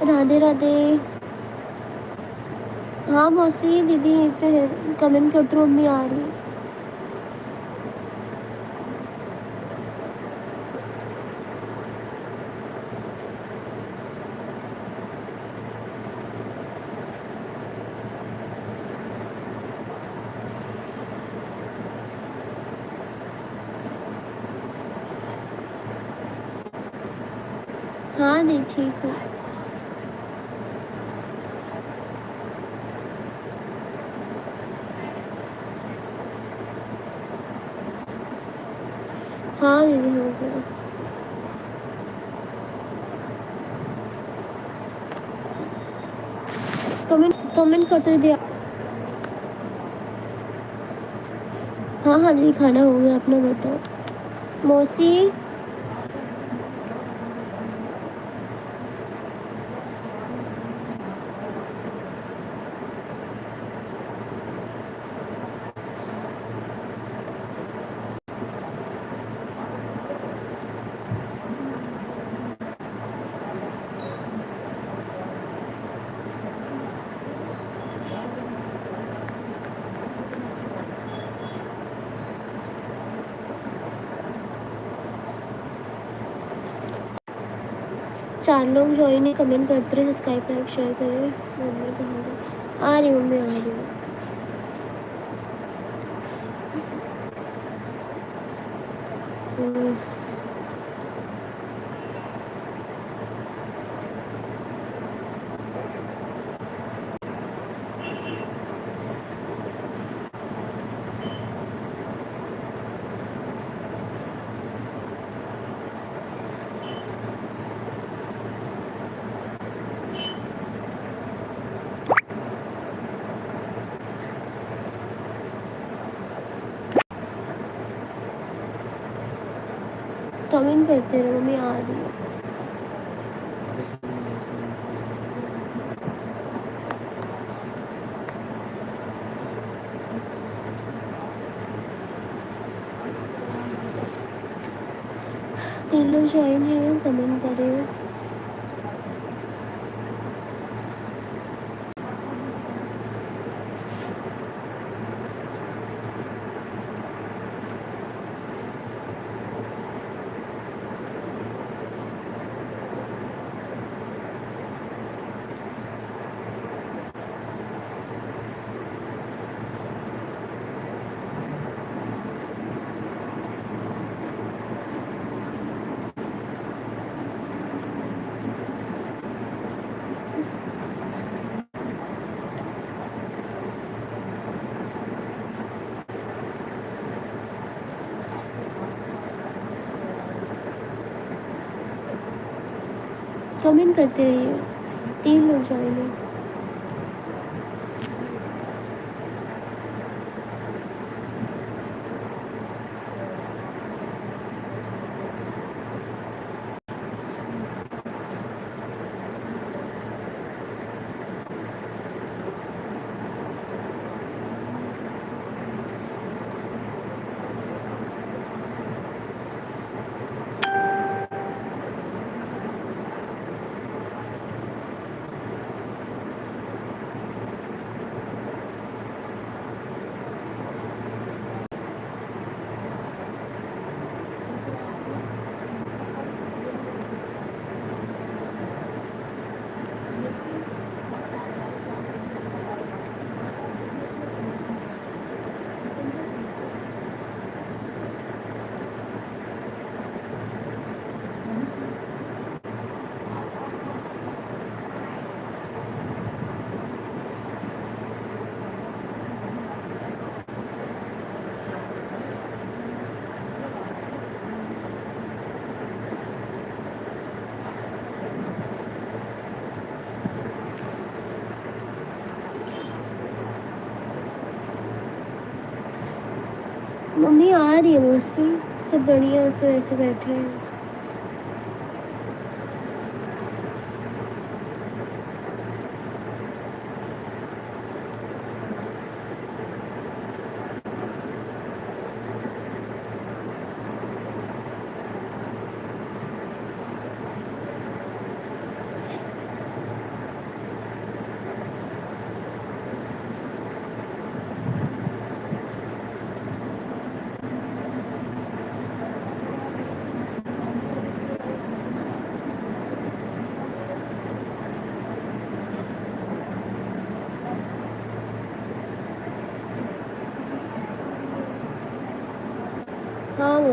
राधे राधे। हाँ मौसी दीदी यहीं पे है, कमेंट करते रहो, मम्मी आ रही है। हाँ दी ठीक हूँ। हाँ दीदी हो गया। कमेंट कमेंट करते दीदी। हाँ हाँ दीदी खाना हो गया, अपना बताओ। मौसी चार लोग ज्वाइन है, कमेंट करते रहे, सब्सक्राइब लाइक शेयर करें। मम्मी कहाँ गई? आ रही मम्मी आ रही है। हम्म, कमेंट करते रहो, मम्मी आ रही है। तीन लोग ज्वाइन है, कमेंट करें। कमेंट करते रहिए। तीन लोग ज्वाइन है। मम्मी आ रही है मौसी, सब बढ़िया से वैसे बैठे हैं।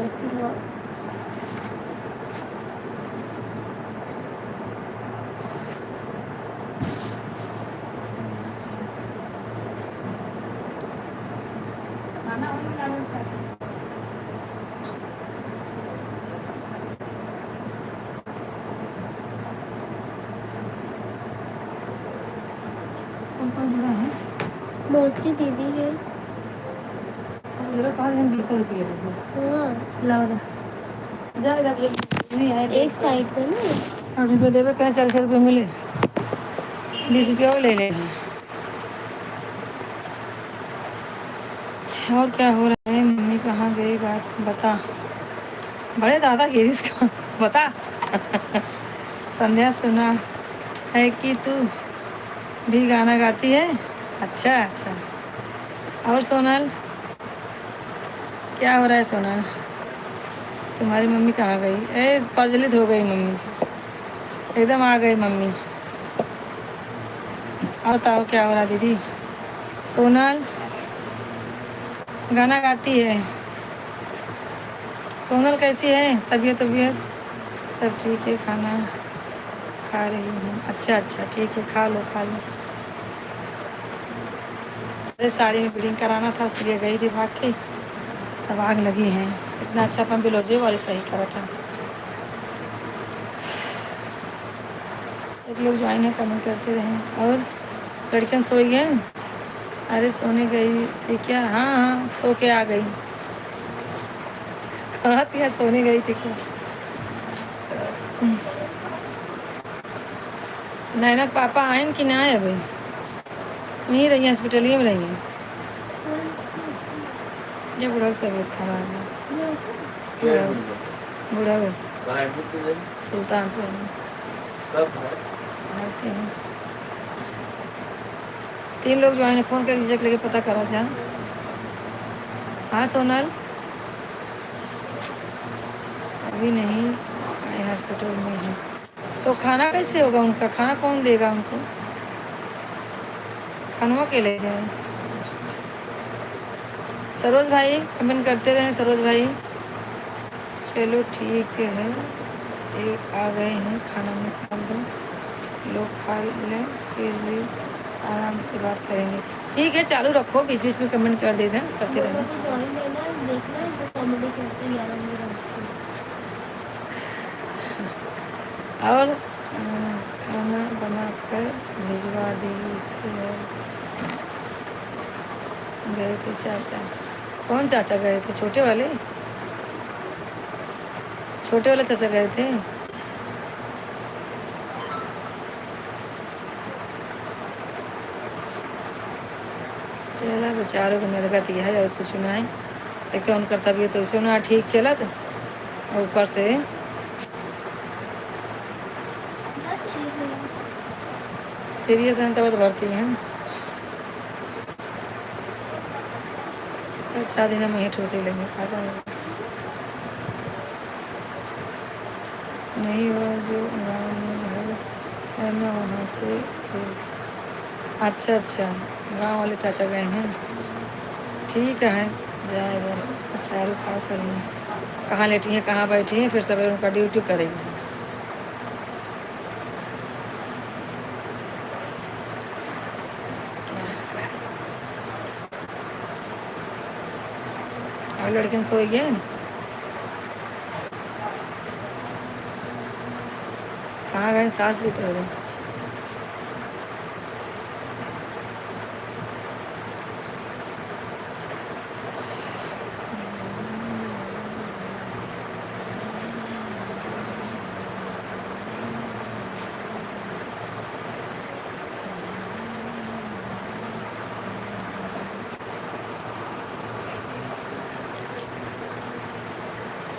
जबरदस्ती हाँ। खाना वही लाना चाहती हूँ। कौन जुड़ा है? मौसी दीदी है। जरा कहा हम 20 रुपये दे हाँ लाओ दा जा इधर नहीं है एक साइड का ना। 8 रुपये देवे कहें 40 रुपये मिले 20 रुपये और ले लेना। और क्या हो रहा है? मम्मी कहाँ गई? बात बता। बड़े दादागिरी इसका बता। संध्या सुना है कि तू भी गाना गाती है? अच्छा अच्छा। और सोनल क्या हो रहा है? सोनल तुम्हारी मम्मी कहाँ गई? ए प्रज्वलित हो गई मम्मी, एकदम आ गई मम्मी। और बताओ क्या हो रहा दीदी? सोनल गाना गाती है। सोनल कैसी है? तबीयत तबीयत सब ठीक है? खाना खा रही हूँ। अच्छा अच्छा ठीक है, खा लो खा लो। अरे साड़ी में फिटिंग कराना था इसलिए गई थी भाग के। सब आग लगी है। इतना अच्छा पंप बिलोजे वाले सही करा था। एक लोग ज्वाइन है कमेंट करते रहे। और लड़कियाँ सो गए? अरे सोने गई थी क्या? हाँ हाँ सो के आ गई। हाँ क्या सोने गई थी क्या? नैना पापा आए कि ना आए? अभी वहीं रही, हॉस्पिटल में रही हैं। ये बूढ़ा की तबीयत खराब है। बूढ़ा सुल्तानपुर में रहते हैं। 3 लोग जो आए फ़ोन कर रिजेक्ट लेके पता करा जा। हाँ सोनल अभी नहीं आए, हॉस्पिटल में है। तो खाना कैसे होगा उनका? खाना कौन देगा उनको? खानवा के ले जाए। सरोज भाई कमेंट करते रहे। सरोज भाई चलो ठीक है, एक आ गए हैं, खाना निकाल दो, लोग खा लें फिर भी आराम से बात करेंगे। ठीक है चालू रखो, बीच बीच में कमेंट कर देना, करते रहना। जॉइन रहना देखना है तो कॉमेडी करते हैं 11 बजे रात को। और खाना बनाकर भिजवा दी इसे। गए थे चाचा? कौन चाचा गए थे? छोटे वाले? छोटे वाले चाचा गए थे? चला बेचारों को निर्गत ही है और कुछ ना है। एक तो उनका तबीयत तो ऐसे ना ठीक चला था, ऊपर से सीरियस है तब भर्ती हैं। 4 दिन में ही ठोस ही लेंगे, खाता नहीं हुआ जो गाँव में घर है ना वहाँ से। अच्छा अच्छा गाँव वाले चाचा गए हैं। ठीक है जाएगा। चारों खा करेंगे, कहाँ लेटी हैं कहाँ बैठी हैं, फिर सवेरे उनका ड्यूटी करेंगे। और लड़कियाँ सो गए? कहाँ गए सास जी तेरे?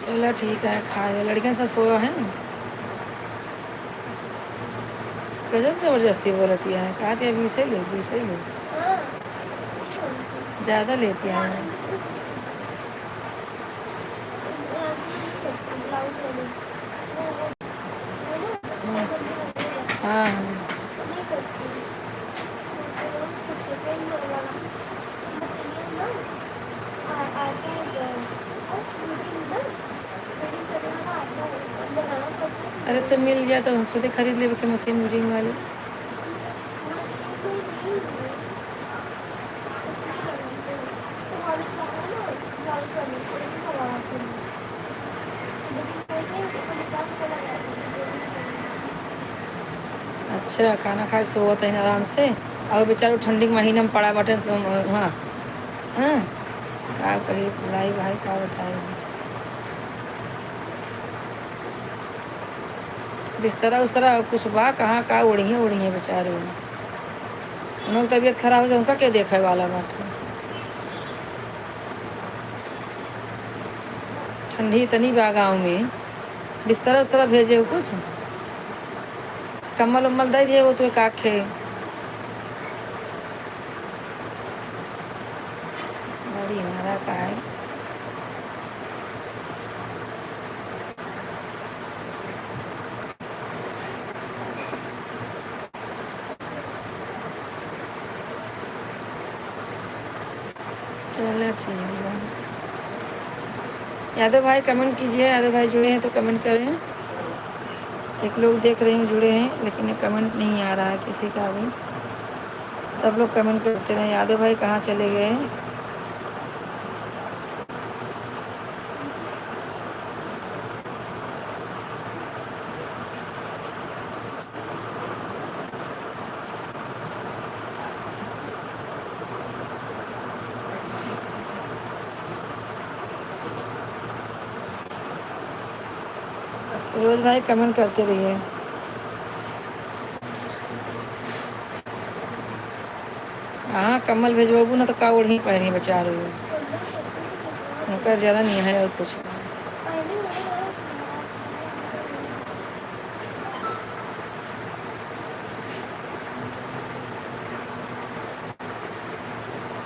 चलो ठीक है खा ले। लड़कियाँ सब सोया हैं? गजब जबरदस्ती बोलती है। कहा थे अभी से ले, अभी से ले, ज़्यादा लेती है। हाँ हाँ अरे तो मिल गया तो हम खुद ही खरीद लेवे के मशीन रीडिंग वाली। मशीन कोई नहीं है, इसलिए तो वाली लगाओ ना, वाली करनी पड़ेगी खराब करनी, लेकिन कोई नहीं तो निकाल के लगा देंगे। अच्छा खाना खा के सोवत है आराम से, और बेचारो ठंडी के महीने में पड़ा बटे तो हाँ हाँ का कही लाई भाई का बताए। बिस्तरा उस्तरा कुछ बा कहाँ का उड़ी है बेचारे, उनकी तबीयत खराब हो जाए उनका क्या देखे वाला बाटे। ठंडी इतनी बा गाँव में, बिस्तरा उस्तरा भेजे हो कुछ, कम्बल उम्बल दे दिए वो तो एक आखे बड़ी नारा का है। चलो ठीक है। यादव भाई कमेंट कीजिए, यादव भाई जुड़े हैं तो कमेंट करें। एक लोग देख रहे हैं जुड़े हैं लेकिन कमेंट नहीं आ रहा है किसी का भी, सब लोग कमेंट करते रहे। यादव भाई कहाँ चले गए? सूरज भाई कमेंट करते रहिए। हाँ कम्बल भेजवाबू ना तो का ओढ़ी पहनी बचा रही हो, उनका जरा नहीं है और कुछ नहीं।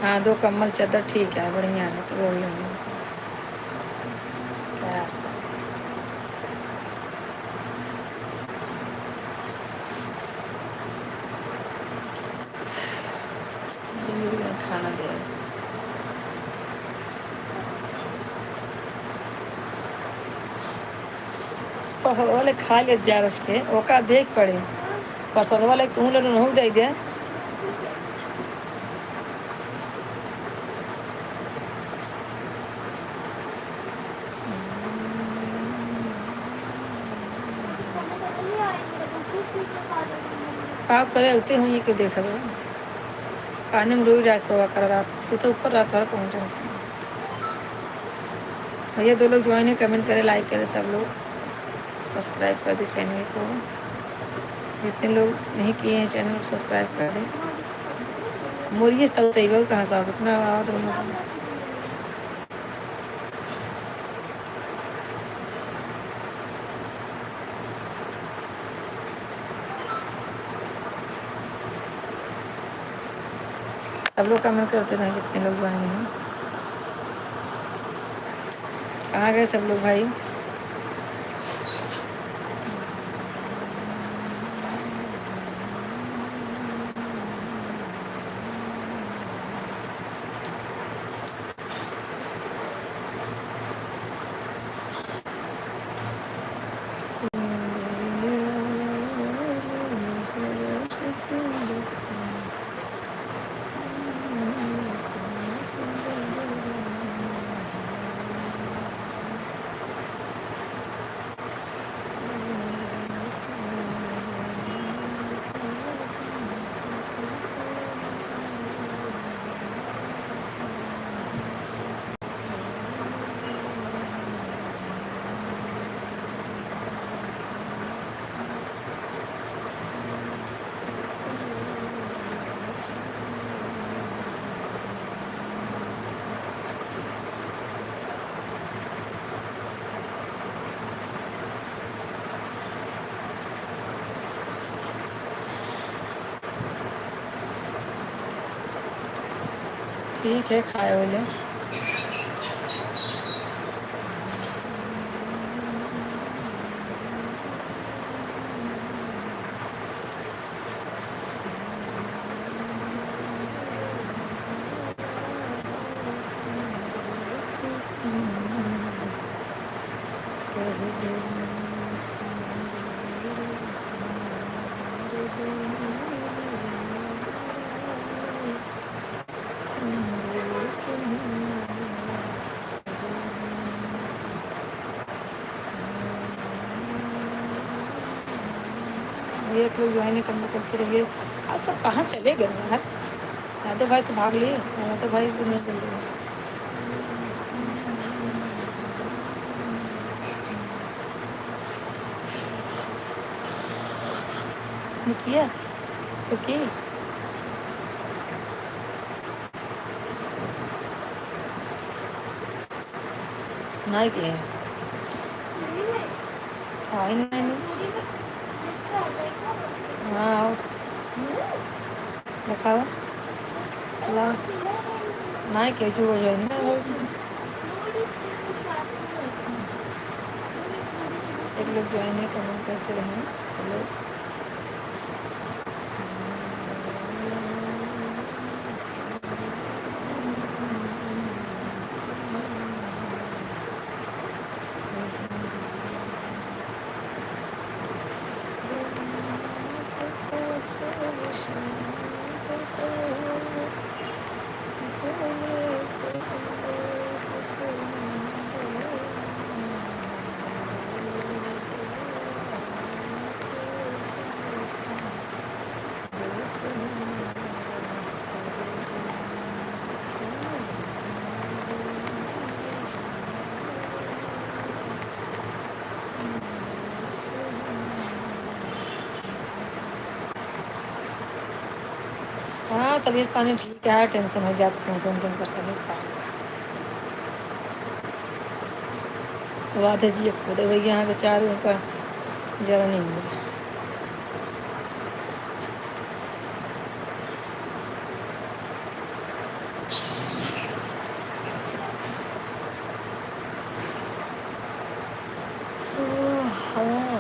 हाँ 2 कम्बल चादर ठीक है, बढ़िया है तो बोल रही हूँ क्या खाना दे। पढ़ो वाले खा ले जा रस के ओका देख पड़े, पसंद वाले तू लोग नहीं दे दे। का करे उते हुई के देख दो काने में रोई राख सोवा कर रात तू तो ऊपर रात वाला कौन टेंशन। भैया 2 लोग ज्वाइन है, कमेंट करें लाइक करें, सब लोग सब्सक्राइब कर दे चैनल को, जितने लोग नहीं किए हैं चैनल को सब्सक्राइब कर दें। मुर्गी तक तैयार कहाँ साहब इतना आवा तो मस्त। सब लोग कमेंट करते रहे जितने लोग ज्वाइन हैं। कहाँ गए सब लोग भाई? ठीक है खाए बोले। भैया लोग जो है ना कम करते रहिए। आज सब कहाँ चले गए यार? यादव भाई तो भाग लिए, यादव भाई को नहीं बोल रहे। तुमने किया तो की नहीं किया पूरी में था ही नहीं। पूरी में देखा देखा हाँ आओ देखा ला नहीं के जो हो जाए ना एक लोग ज्वाइन है कमेंट करते रहे सब लोग। हाँ तबीयत पानी ठीक है, टेंशन हो जाती सुन सुन के पर सभी काम वादे जी खुद हो गया है बेचारे, उनका ज़्यादा नहीं हुआ। हाँ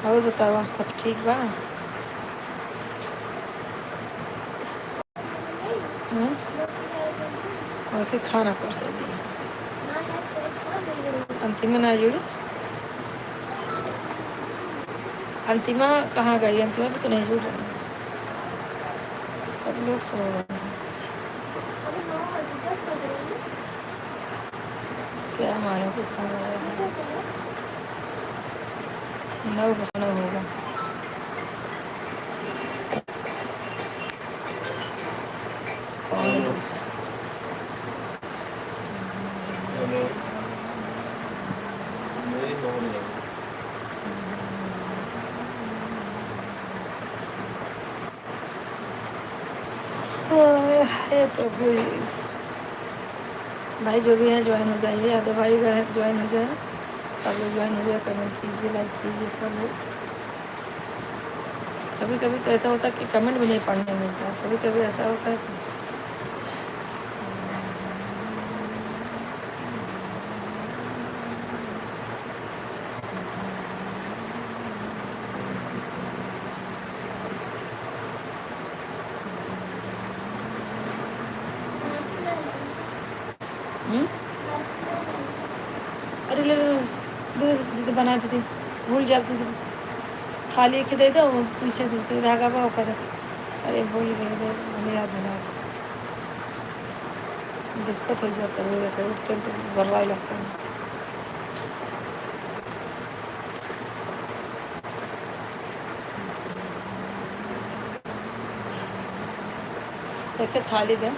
और बतावा सब ठीक बा? हाँ? और से खाना पर से भी अंतिमा ना जुड़ी। अंतिमा कहाँ गई? अंतिमा भी तो नहीं जुड़ रही। सब लोग सो रहे हैं। क्या मालूम कितना बजा है? 9 बस 9 होगा। पौने 10। हे प्रभु जी। भाई जो भी है ज्वाइन हो जाइए, यादव भाई अगर है तो ज्वाइन हो जाए, सब लोग ज्वाइन हो जाए, कमेंट कीजिए, लाइक कीजिए सब लोग। कभी कभी तो ऐसा होता है कि कमेंट भी नहीं पढ़ने मिलता, कभी कभी ऐसा होता है कि अरे ले लो दीदी बना दीदी, भूल जाओ दीदी, थाली के दे दो, पीछे दूसरी धागा पाओ कर। अरे भूल गए दे, भले याद दिला दो। दिक्कत हो जाए सवेरे पे उठते तो बर्रा लगता है। देखिए थाली दें,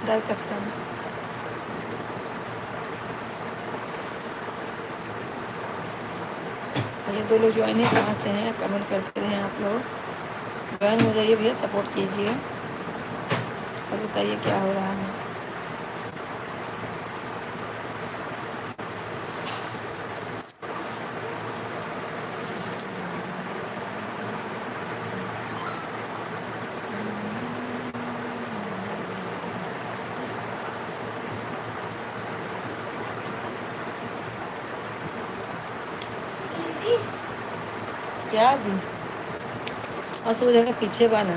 डाल कचरा में। ये दो लोग ज्वाइन है कहाँ से हैं कमेंट करते रहे आप लोग। ज्वाइन हो जाइए भैया, सपोर्ट कीजिए और बताइए क्या हो रहा है। दी क्या दी? बस वो जगह पीछे बाना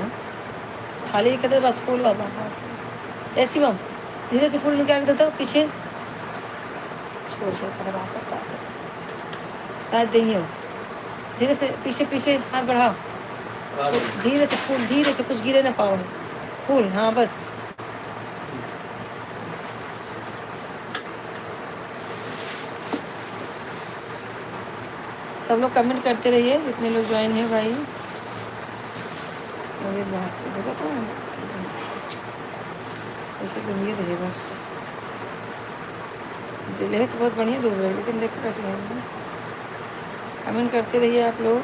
खाली कहते बस फूल बाबा ऐसी बम धीरे से फूल निकाल देता हूँ पीछे छोड़ छोड़ कर आ सकता है शायद देंगे हो धीरे से पीछे पीछे हाथ बढ़ाओ धीरे से कुछ गिरे ना पाओ फूल हाँ बस सब लोग कमेंट करते रहिए जितने लोग ज्वाइन है भाई मुझे बहुत देखा तो ऐसे दुनिया देगा दिल है तो बहुत बढ़िया दूर है लेकिन देखो कैसे है कमेंट करते रहिए आप लोग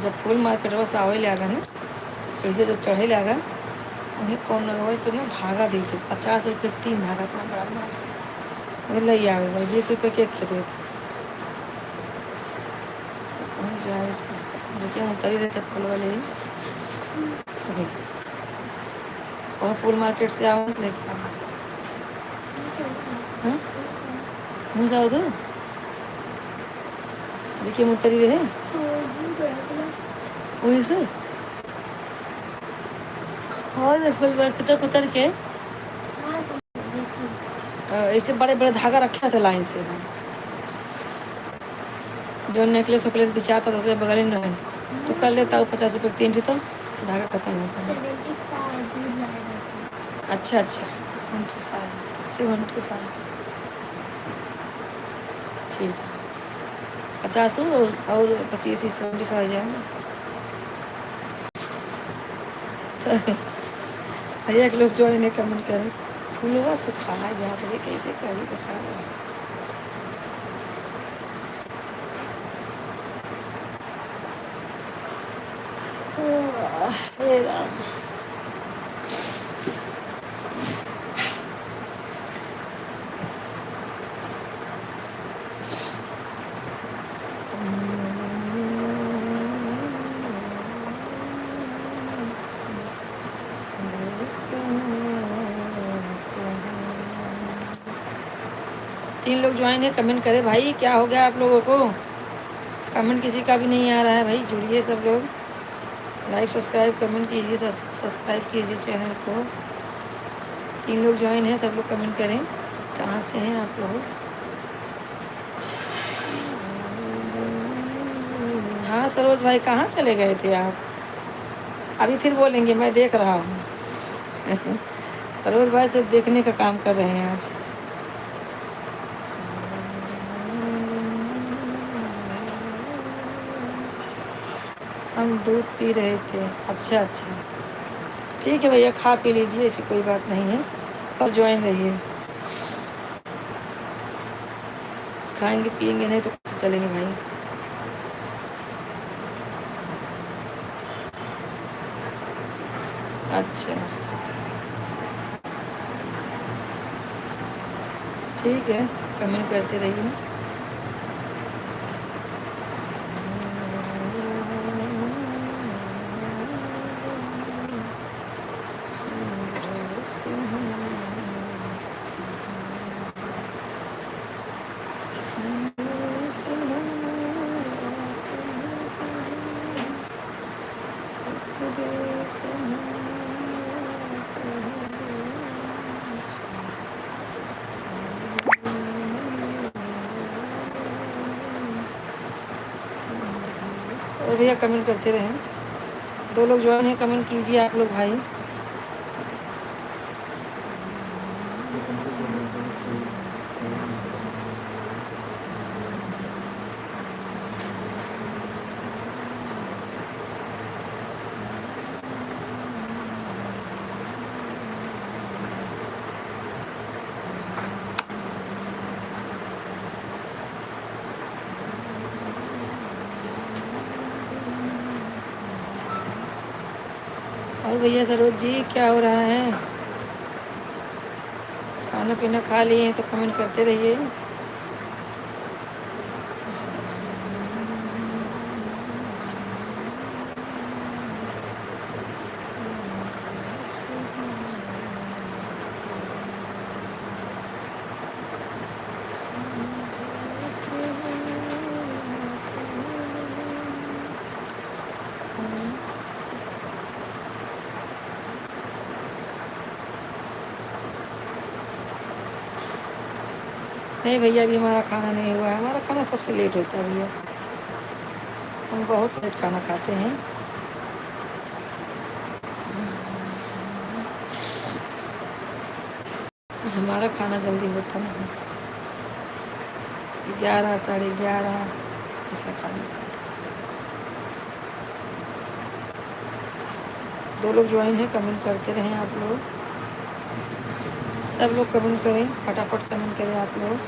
जब फूल मार्केट बस आवे लगा ना सीढ़ी जब चढ़े लगा वहीं कौन लगवाई तो ना धागा देते 50 रुपये 3 धागा इतना बड़ा बड़ा वही ले आवे भाई 20 रुपये के खेते कौन जाए देखिए उतरी रहे चप्पल वाले और फूल मार्केट से आओ देखा मुँह जाओ तो देखिए उतरी रहे वहीं से और फूल मार्केट उतर के ऐसे बड़े बड़े धागा रखे थे लाइन से जो नेकलेस वेकलेस बिछाता था तो बगल में रहे तो कर लेता हूँ 50 रुपये 3 थी तो धागा खत्म होता है अच्छा 75 ठीक है 50 और 25 75 जाएंगे एक लोग जो इन्हें कमेंट करें फूलवा से खाना जा रहे कैसे करी बता रहा तीन लोग ज्वाइन है कमेंट करें भाई क्या हो गया आप लोगों को कमेंट किसी का भी नहीं आ रहा है भाई जुड़िए सब लोग लाइक सब्सक्राइब कमेंट कीजिए सब्सक्राइब कीजिए चैनल को 3 लोग ज्वाइन हैं सब लोग कमेंट करें कहाँ से हैं आप लोग हाँ सरोज भाई कहाँ चले गए थे आप अभी फिर बोलेंगे मैं देख रहा हूँ सरोज भाई सिर्फ देखने का काम कर रहे हैं आज हम दूध पी रहे थे अच्छा ठीक है भैया खा पी लीजिए ऐसी कोई बात नहीं है और ज्वाइन रहिए खाएंगे पिएंगे नहीं तो कैसे चलेंगे भाई अच्छा ठीक है कमेंट करते रहिए और भैया कमेंट करते रहें 2 लोग ज्वाइन हैं कमेंट कीजिए आप लोग भाई और भैया सरोज जी क्या हो रहा है खाना पीना खा लिए हैं तो कमेंट करते रहिए नहीं भैया, अभी हमारा खाना नहीं हुआ है। हमारा खाना सबसे लेट होता है भैया, हम बहुत लेट खाना खाते हैं। हमारा खाना जल्दी होता नहीं, 11 11:30 ऐसा खाना खाते हैं। 2 लोग ज्वाइन है, कमेंट करते रहें आप लोग, सब लोग कमेंट करें, फटाफट कमेंट करें आप लोग।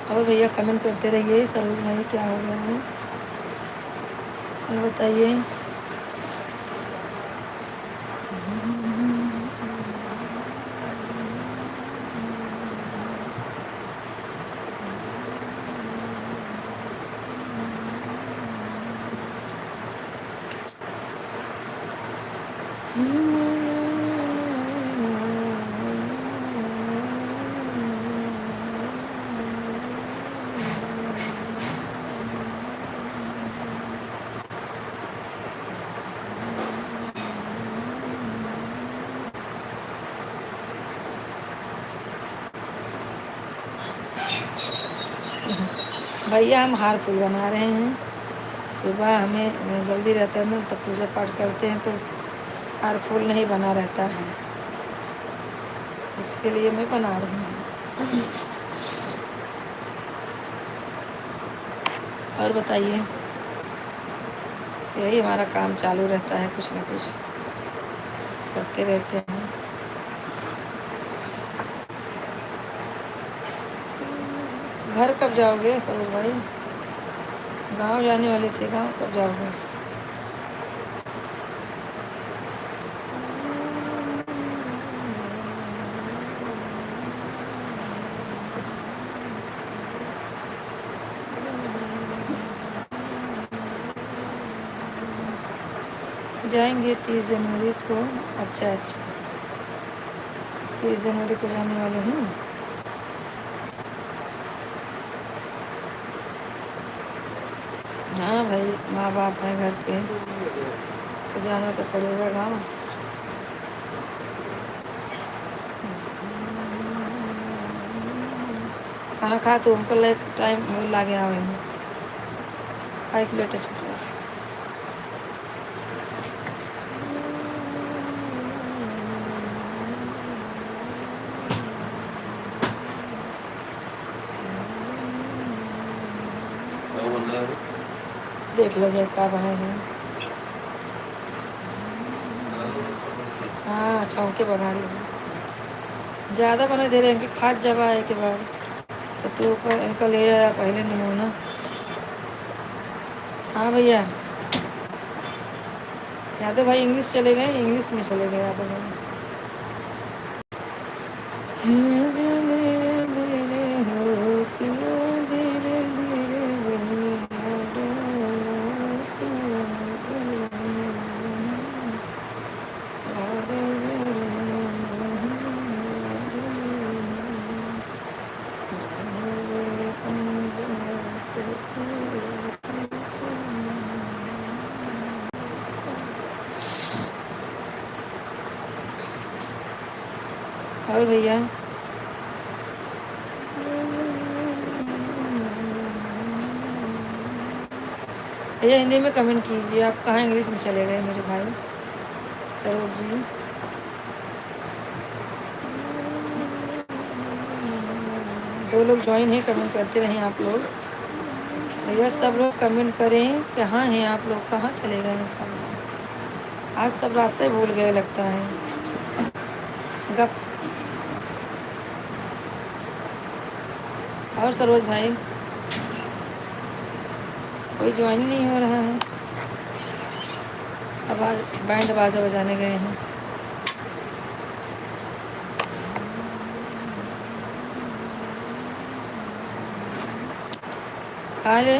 और भैया कमेंट करते रहिए। सरोज भाई क्या हो गया है, और बताइए। भैया हम हार फूल बना रहे हैं। सुबह हमें जल्दी रहता है ना, तो पूजा पाठ करते हैं, तो हार फूल नहीं बना रहता है, इसके लिए मैं बना रही हूँ। और बताइए, यही हमारा काम चालू रहता है, कुछ ना कुछ करते रहते हैं। घर कब जाओगे सरोज भाई? गांव जाने वाले थे, गांव कब जाओगे? जाएंगे 30 जनवरी को। अच्छा अच्छा, 30 जनवरी को जाने वाले हैं। हाँ भाई, माँ बाप हैं घर पे, तो जाना तो पड़ेगा गाँव। खाना खा तो उनको ले टाइम लागे आवे में, खाए प्लेट छुट गया। देख लो जाए का बने हैं। हाँ, छौके बना रही हूँ, ज़्यादा बना दे रहे हैं कि खाद जब आए के बाद, तो तू इनको ले आया पहले नमूना। हाँ भैया, यादव भाई इंग्लिश चले गए, इंग्लिश में चले गए यादव भाई। धीरे धीरे हो पिया, धीरे धीरे और भैया भैया हिंदी में कमेंट कीजिए, आप कहाँ इंग्लिश में चले गए मेरे भाई सरोज जी? 2 लोग ज्वाइन हैं, कमेंट करते रहें आप लोग। भैया सब लोग कमेंट करें, कहाँ हैं आप लोग, कहाँ चले गए हैं सब लोग। आज सब रास्ते भूल गए लगता है। गप। और सरोज भाई, कोई ज्वाइन नहीं हो रहा है, सब आज बैंड बाजा बजाने गए हैं। खा ले।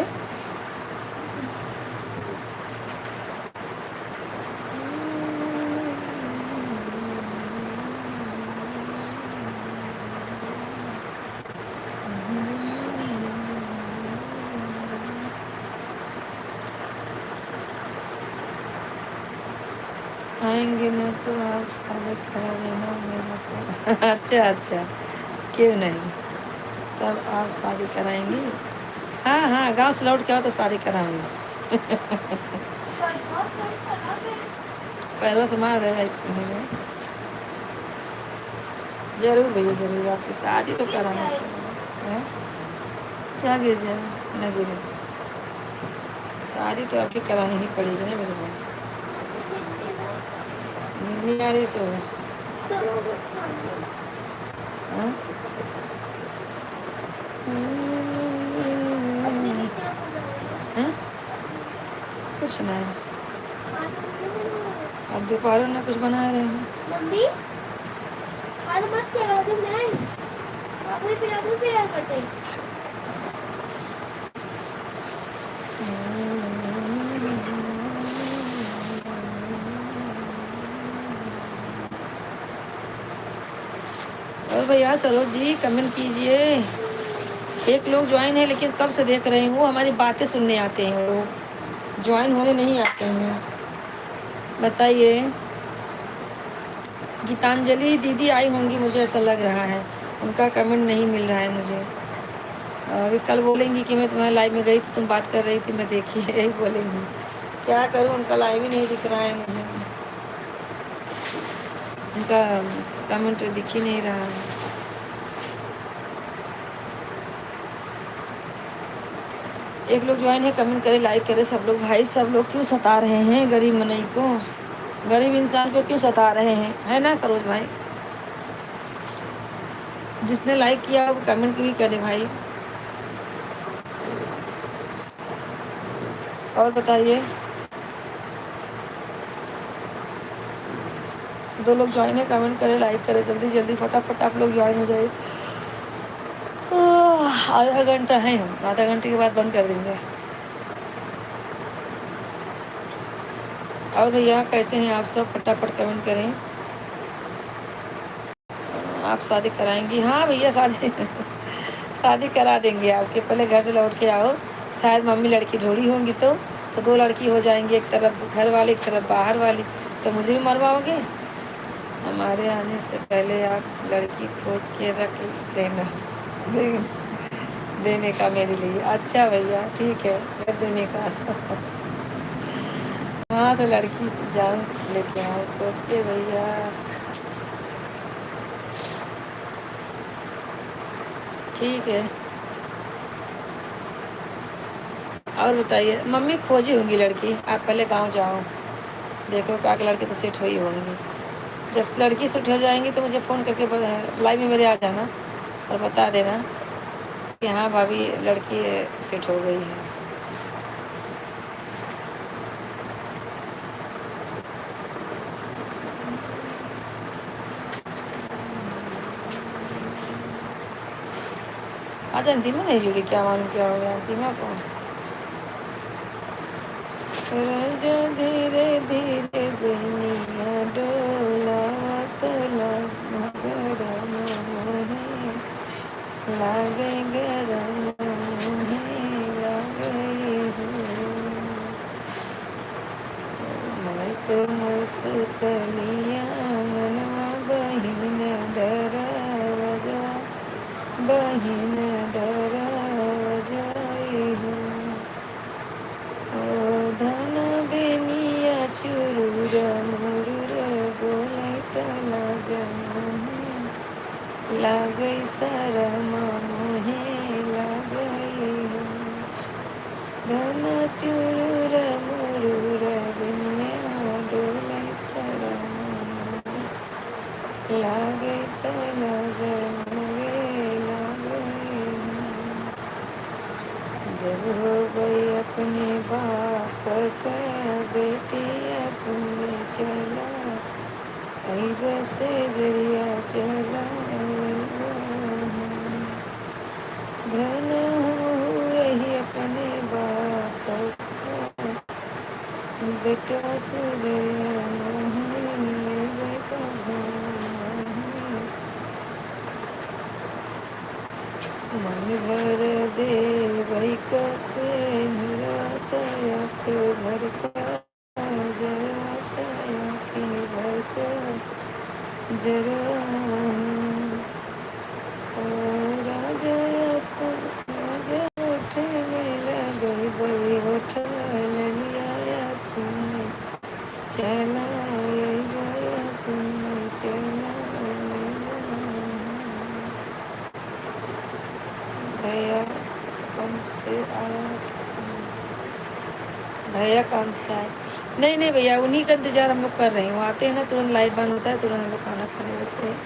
आएंगे ना तो आप शादी करा देना मेरा को। अच्छा अच्छा, क्यों नहीं, तब आप शादी कराएंगी। हाँ हाँ, गांव से लौट के आओ तो शादी कराऊंगी। पैरों से मार दे राइट मुझे। जरूर भैया जरूर, आपकी शादी तो कराना है। क्या गिर जाए, न गिरे, शादी तो आपकी करानी ही पड़ेगी ना मेरे भाई। नींद नहीं आ रही, सो जा। हाँ? हाँ? कुछ ना है, अब दोपहर में कुछ बना रहे हैं। मम्मी आज मत खिला दूं मैं, आपको ही पिला दूं फिर करते हैं। और भैया सरोज जी कमेंट कीजिए। एक लोग ज्वाइन है लेकिन कब से देख रहे हैं, वो हमारी बातें सुनने आते हैं, लोग ज्वाइन होने नहीं आते हैं। बताइए। गीतांजलि दीदी आई होंगी, मुझे ऐसा लग रहा है, उनका कमेंट नहीं मिल रहा है मुझे। अभी कल बोलेंगी कि मैं तुम्हारे लाइव में गई थी, तुम बात कर रही थी, मैं देखी, यही बोलेंगी। क्या करूँ, उनका लाइव ही नहीं दिख रहा है मुझे, उनका कमेंट दिख ही नहीं रहा है। एक लोग ज्वाइन है, कमेंट करे, लाइक करे सब लोग। भाई सब लोग क्यों सता रहे हैं गरीब मनई को, गरीब इंसान को क्यों सता रहे हैं, है ना सरोज भाई। जिसने लाइक किया वो कमेंट भी करे भाई। और बताइए। 2 लोग ज्वाइन है, कमेंट करे, लाइक करे, जल्दी जल्दी फटाफट आप लोग ज्वाइन हो जाइए। आधा घंटा है, हम आधा घंटे के बाद बंद कर देंगे। और भैया कैसे हैं आप सब, फटाफट कमेंट करें। आप शादी कराएंगी। हाँ भैया शादी शादी करा देंगे आपके, पहले घर से लौट के आओ, शायद मम्मी लड़की ढूंढी होंगी तो 2 लड़की हो जाएंगी, एक तरफ घर वाली, एक तरफ बाहर वाली, तो मुझे भी मरवाओगे। हमारे आने से पहले आप लड़की खोज के रख देना, दे, देने का मेरे लिए। अच्छा भैया ठीक है, रख देने का। वहाँ से लड़की जाऊँ लेके आऊँ खोज के भैया। ठीक है। और बताइए, मम्मी खोजी होंगी लड़की, आप पहले गांव जाओ, देखो क्या कि लड़की तो सेट हुई होंगी। जब लड़की सेट हो जाएंगी तो मुझे फ़ोन करके लाइव में मेरे आ जाना और बता देना कि हाँ भाभी लड़की सेट हो गई है। आज अंतिमा नहीं जुड़ी, क्या मालूम क्या हो गया अंतिमा को। राजा धीरे धीरे बनिया डोला तला गरम मोहे, लागे गरम मोहे लागे हो। मैं तो मुसतलिया मनवा बहिन दरवाजा, बहिन दरवाजाई हो। धन बेनिया चुरुर मुरुर बोलै तला जमोहे, लागै शरमा मोहे चुरुर मुरुर दुनिया डोले सरमा लागे तो लगे लागे जब हो गई अपने बाप का बेटी अपने चला आई बसे जरिया चला धन हुए ही अपने बाप का बेटा तुझे नहीं बेटा नहीं मन भर दे भाई कैसे निराता के भर का जराता के भर का जरा राजा राजा उठे में गई बई उठा लिया पुण्य चला गया पुण्य चला भैया कम से आया भैया काम से आए नहीं नहीं भैया उन्हीं का इंतजार हम लोग कर रहे हैं वो आते हैं ना तुरंत लाइव बंद होता है तुरंत हम लोग खाना खाने लगते हैं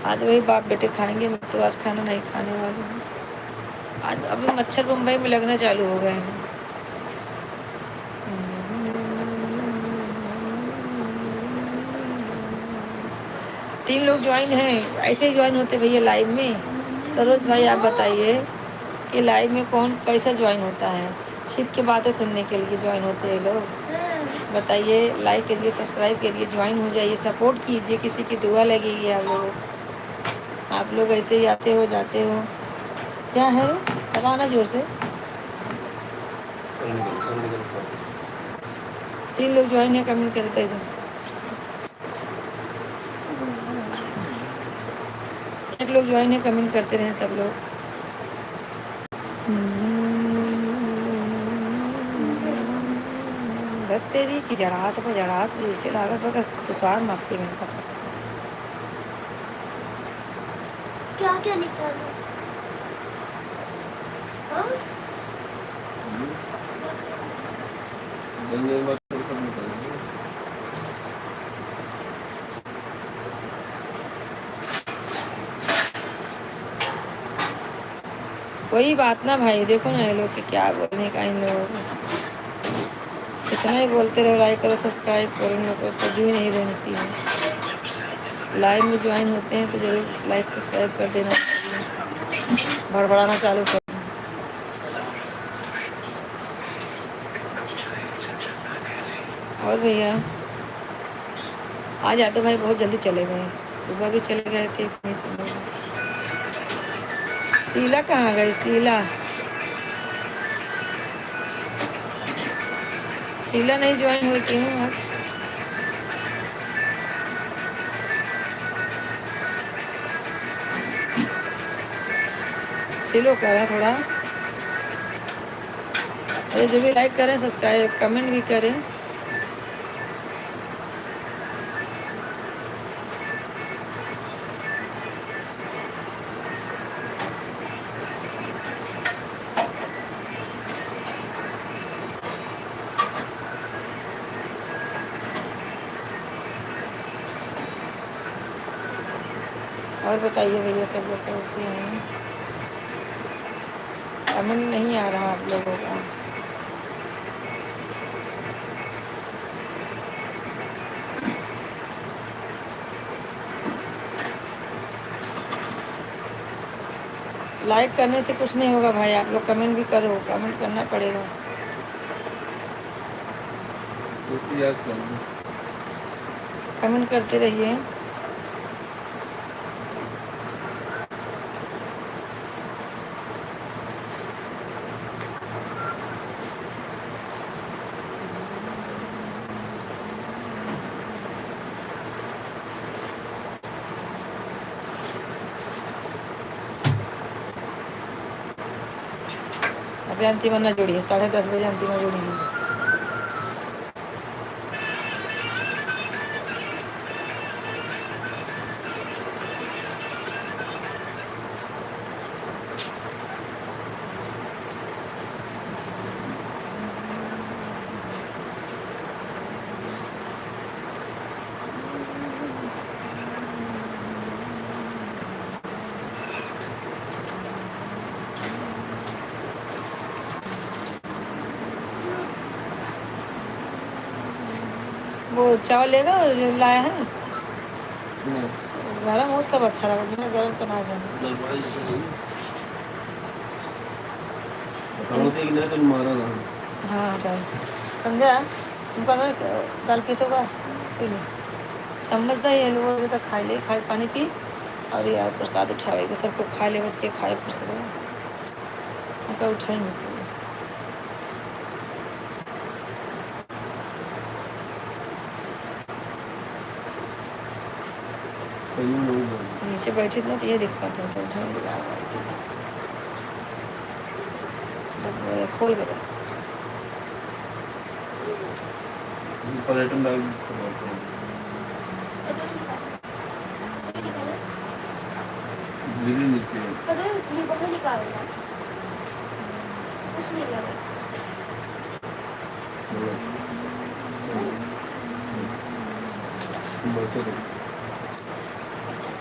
आज वही बाप बेटे खाएंगे मैं तो आज खाना नहीं खाने वाली हूँ आज अभी मच्छर मुंबई में लगना चालू हो गए हैं 3 लोग ज्वाइन हैं ऐसे ही ज्वाइन होते भैया लाइव में सरोज भाई आप बताइए कि लाइव में कौन कैसा ज्वाइन होता है छिप के बातें सुनने के लिए ज्वाइन होते हैं लोग बताइए लाइक करिए सब्सक्राइब करिए ज्वाइन हो जाइए सपोर्ट कीजिए किसी की दुआ लगेगी आप लोग ऐसे ही आते हो जाते हो क्या है बताना जोर से 3 लोग ज्वाइन है कमेंट करते इधर एक लोग ज्वाइन है कमेंट करते रहे सब लोग तेरी की जड़ात पर जड़ात जैसे लागत पर तुषार मस्ती में फंसा क्या क्या निकालो हाँ? कोई बात ना भाई देखो ना ये लोग के क्या बोलने का इन लोगों को कितना ही बोलते रहो लाइक करो सब्सक्राइब करो इन लोगों को जो ही नहीं रहती है लाइव में ज्वाइन होते हैं तो जरूर लाइक सब्सक्राइब कर देना भड़बड़ाना चालू कर और भैया आज आते भाई बहुत जल्दी चले गए सुबह भी चले गए थे इतनी समय शीला कहाँ गई शीला नहीं ज्वाइन होती हूँ आज स्लो करा थोड़ा अरे जो भी लाइक करें सब्सक्राइब कमेंट भी करें और बताइए भैया सब लोग कैसे हैं कमेंट नहीं आ रहा आप लोगों का लाइक करने से कुछ नहीं होगा भाई आप लोग कमेंट भी करो कमेंट करना पड़ेगा कमेंट करते रहिए अभी अंतिमा ना जोड़िए 10:30 बजे अंतिमा जोड़िए वो चावल लेगा जो लाया है, नहीं, गरम हो तब अच्छा लगा, बिना गरम का ना जाना। दाल फ्राई जैसे नहीं खाना तो एक नया तो मारा था। हाँ चल समझा तुमको ना दाल पी तो बा पी लो चम्मच दा ये लोग तो खाई ले खाए पानी पी और यार प्रसाद उठावे सबको खा ले के खाए प्रसाद उनका उठाई नहीं पूरा। नीचे बैठी थी ना तो ये दिक्कत है, बैठेंगे खोल के पर्यटन बैग गिरी नीचे बाहर निकालना कुछ नहीं लगा।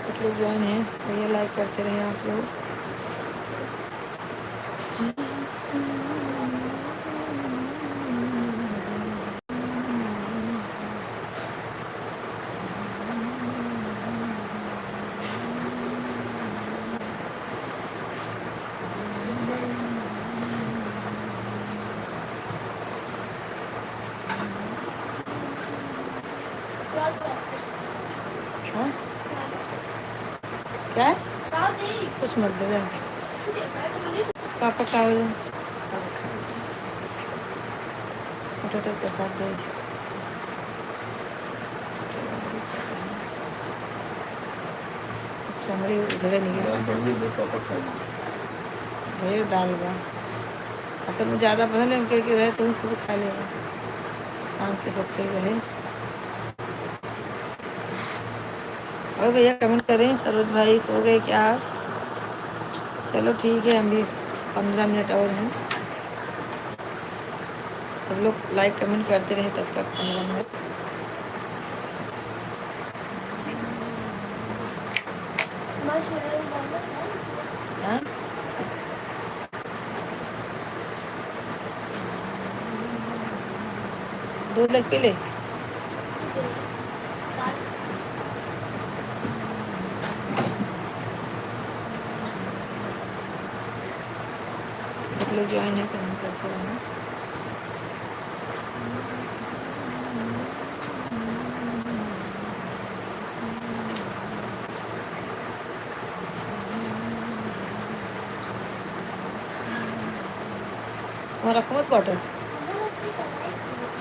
कुछ लोग ज्वाइन है भैया, लाइक करते रहे आप लोग। हाँ क्या है? कुछ मत दे पापा का उठो तो प्रसाद दे दे। चमड़ी उधड़े नहीं गए ढेर दाल बा, असल में ज़्यादा पसंद है उनके रहे तो सब खा लेगा, शाम के सब खाई रहे। और भैया कमेंट करें सरोज भाई सो गए क्या आप? चलो ठीक है, हम भी 15 मिनट और हैं, सब लोग लाइक कमेंट करते रहे तब तक 15 मिनट। हाँ दूध लग पी ले। आप लोग ज्वाइन है कमेंट करते रहे। वहाँ रखो मत बॉटल,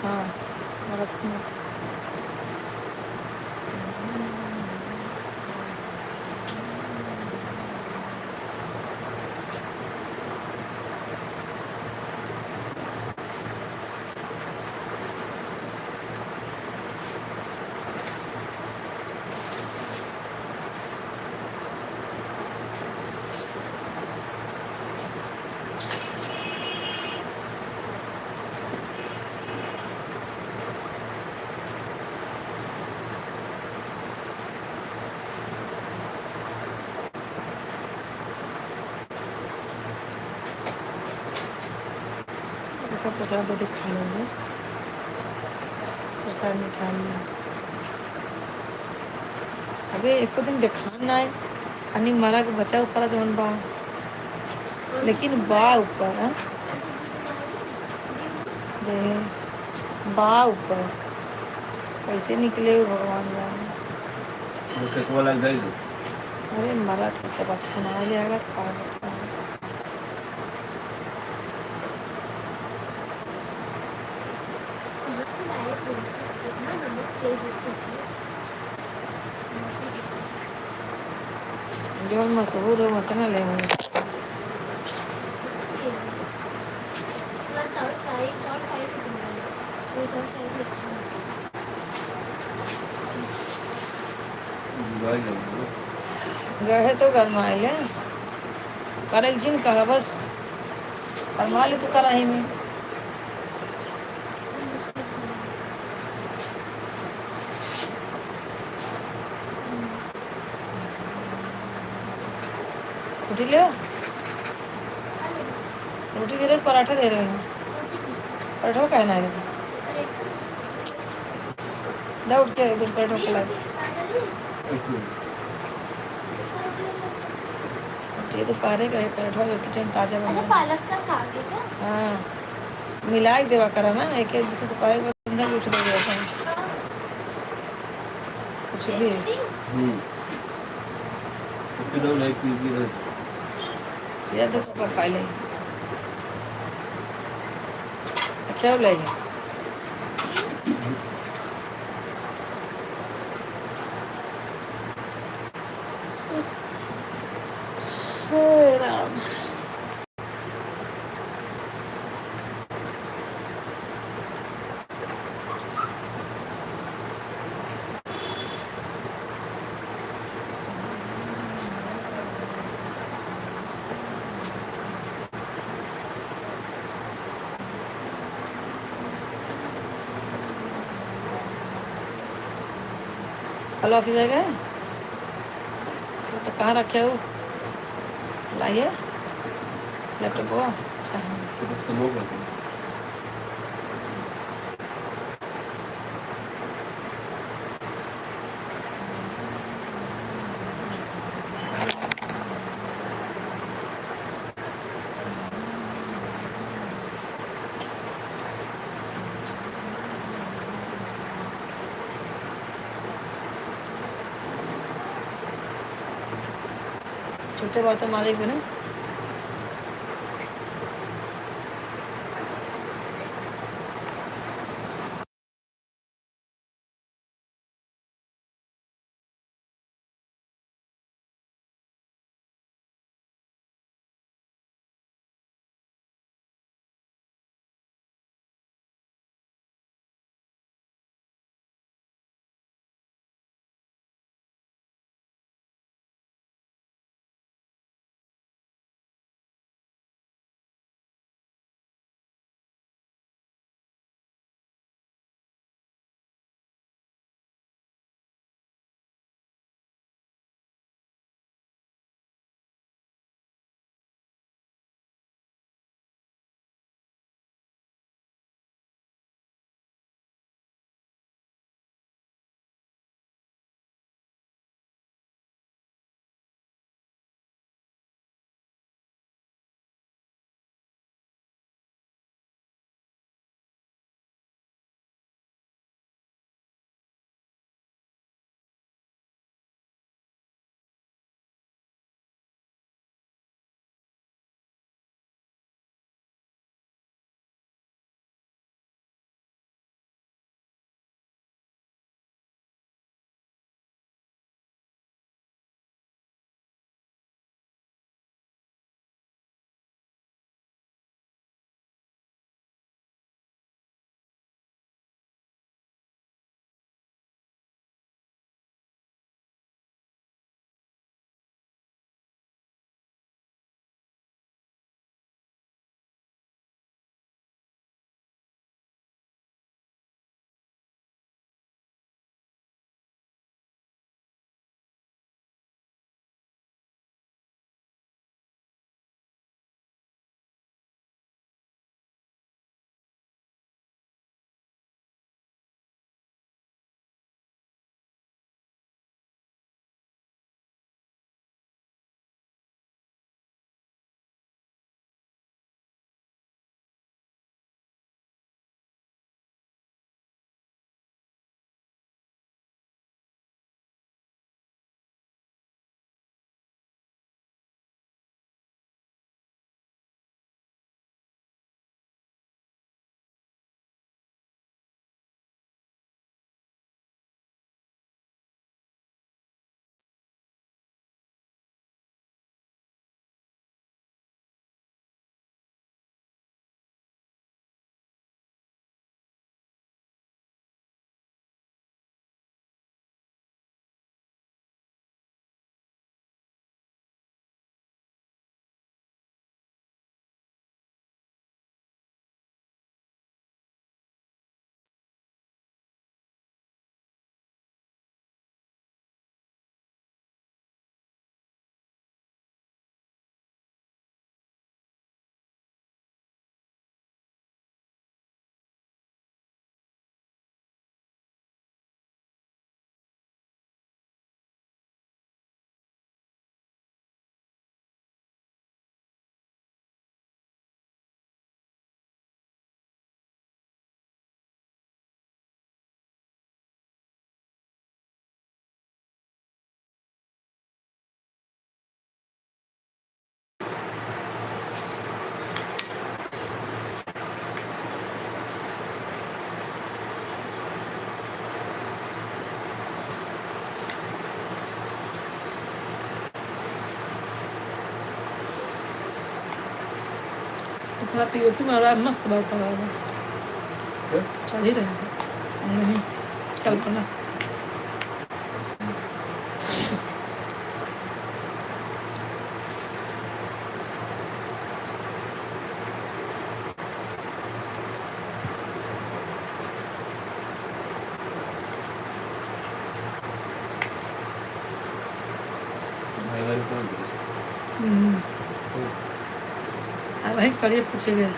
हाँ वहाँ रखो मत। का प्रसाद दे खा लेंगे, प्रसाद निकाल लिया। अबे एको दिन दिखाना है खानी मारा के बचा ऊपर जवन बा, लेकिन बा ऊपर है दे बा ऊपर कैसे निकले वो भगवान जाने। अरे मरा था सब अच्छा ना ले आएगा तो क्या होता है। जो मशहूर हो मसला ले गए तो गरमा ले कर एक जिन कहा बस गरमा ले तो कढ़ाई में। रोटी ले रोटी दे रहे पराठा दे रहे हैं, पराठा कहना है दा उठ के दूध पर ठोक लाई ये दोपहर का पराठा जो किचन ताजा अच्छा बना पालक का साग है क्या? हाँ मिला के देवा करा ना एक एक जैसे दोपहर के बाद इंसान कुछ नहीं देता है हाँ, कुछ भी एक से तीन। या तो सब खा ले क्या लेगा हे राम कल ऑफिस आ गए तो कहाँ रखे हो लाइए लैपटॉप हुआ अच्छा हाँ छोटे बर्तन मालिक भी ना थोड़ा पीओपी मारा है, मस्त बात कर रहा है। क्या? चल ही रहे नहीं कल्पना। भाई वाली कौन थी? तो अब वही सड़िए पूछे गए।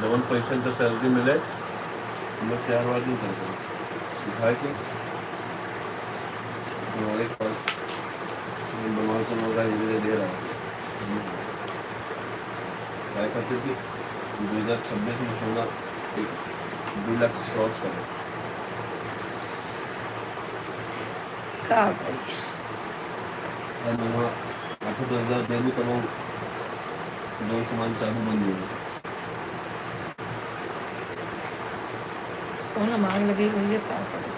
डबल पैसे तो सैलरी मिले, बस 4 बार नहीं करते दिखाए के हमारे पास बीमार को होगा ये दे रहा है। ट्राई करते कि 2026 में सोना 2 लाख क्रॉस करे। क्या करिए, हर महीना 8-10 हज़ार दे भी करो, जो सामान चालू बंद हो गया। सोना मांग लगी भैया, क्या करें।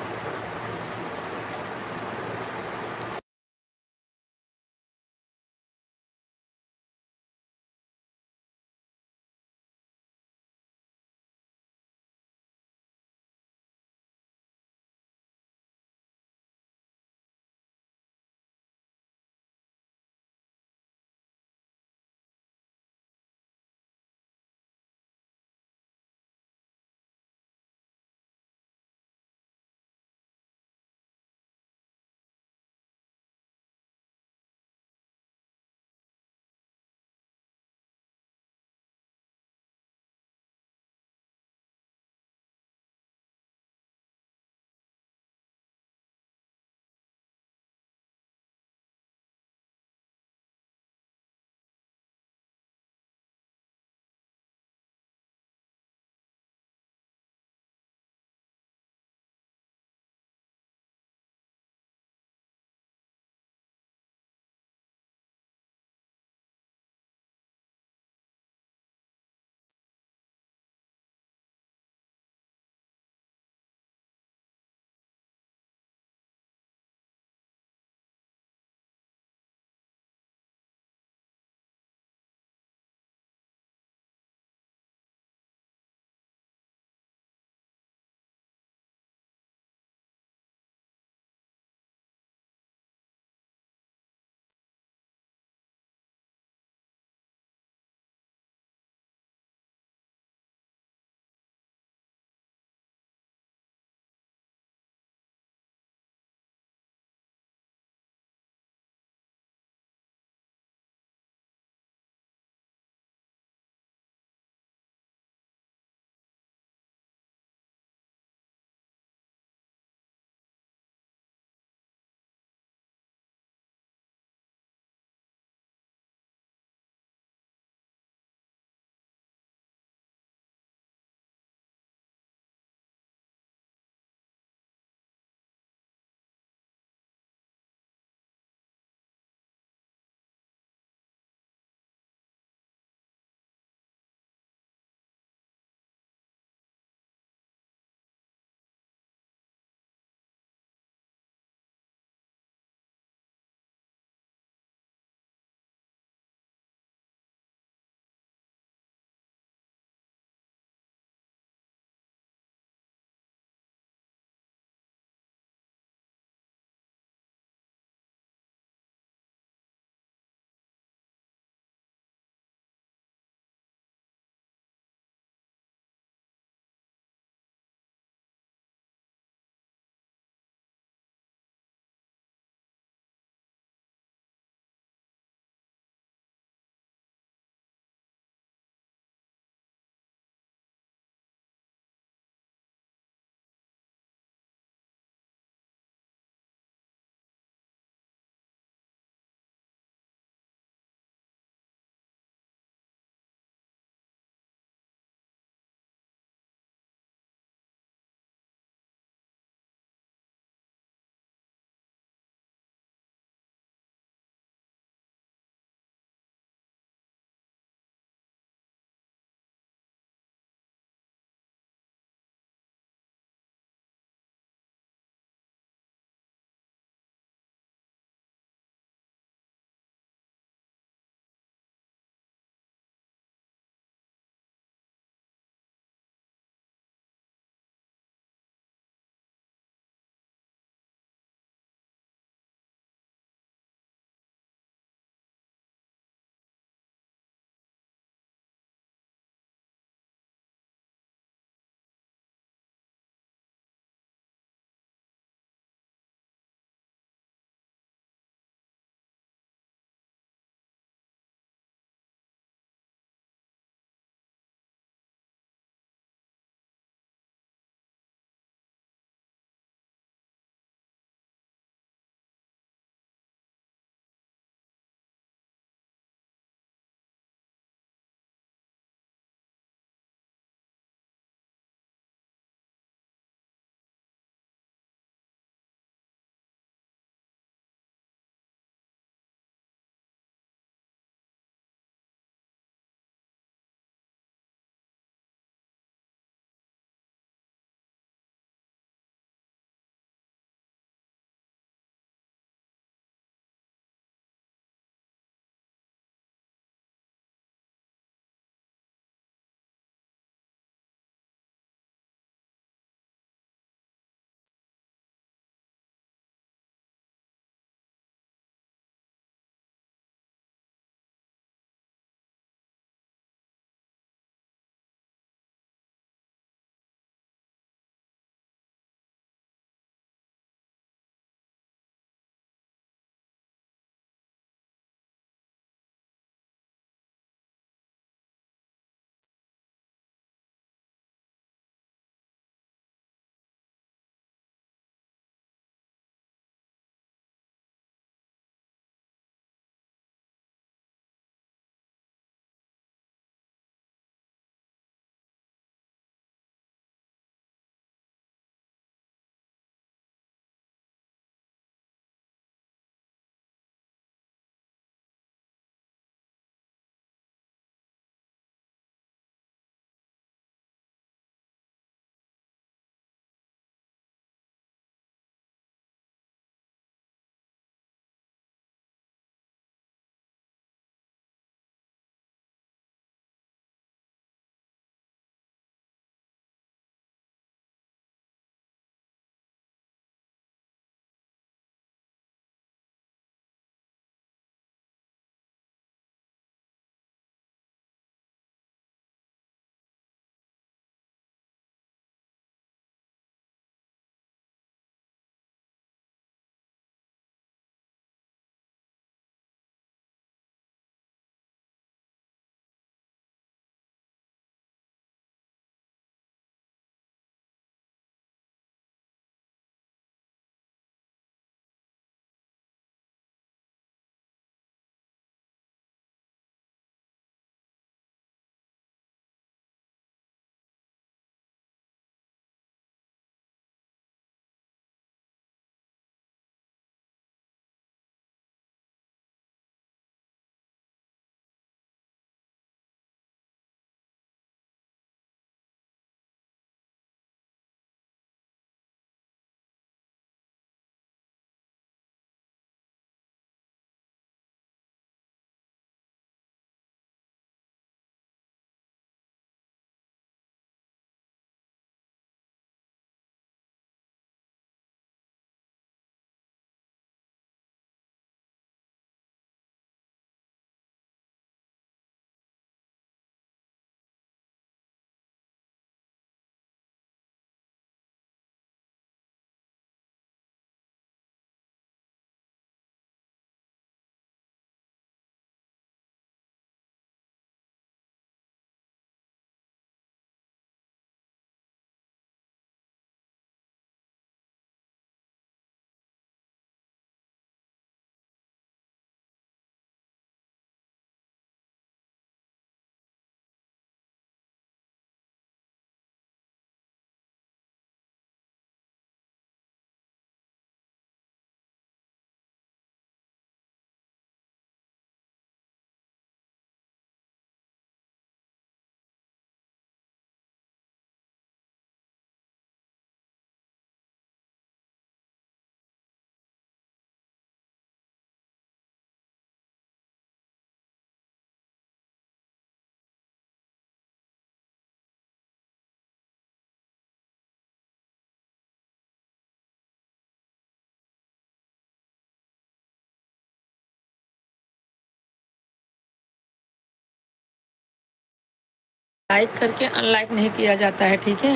लाइक करके अनलाइक नहीं किया जाता है, ठीक है।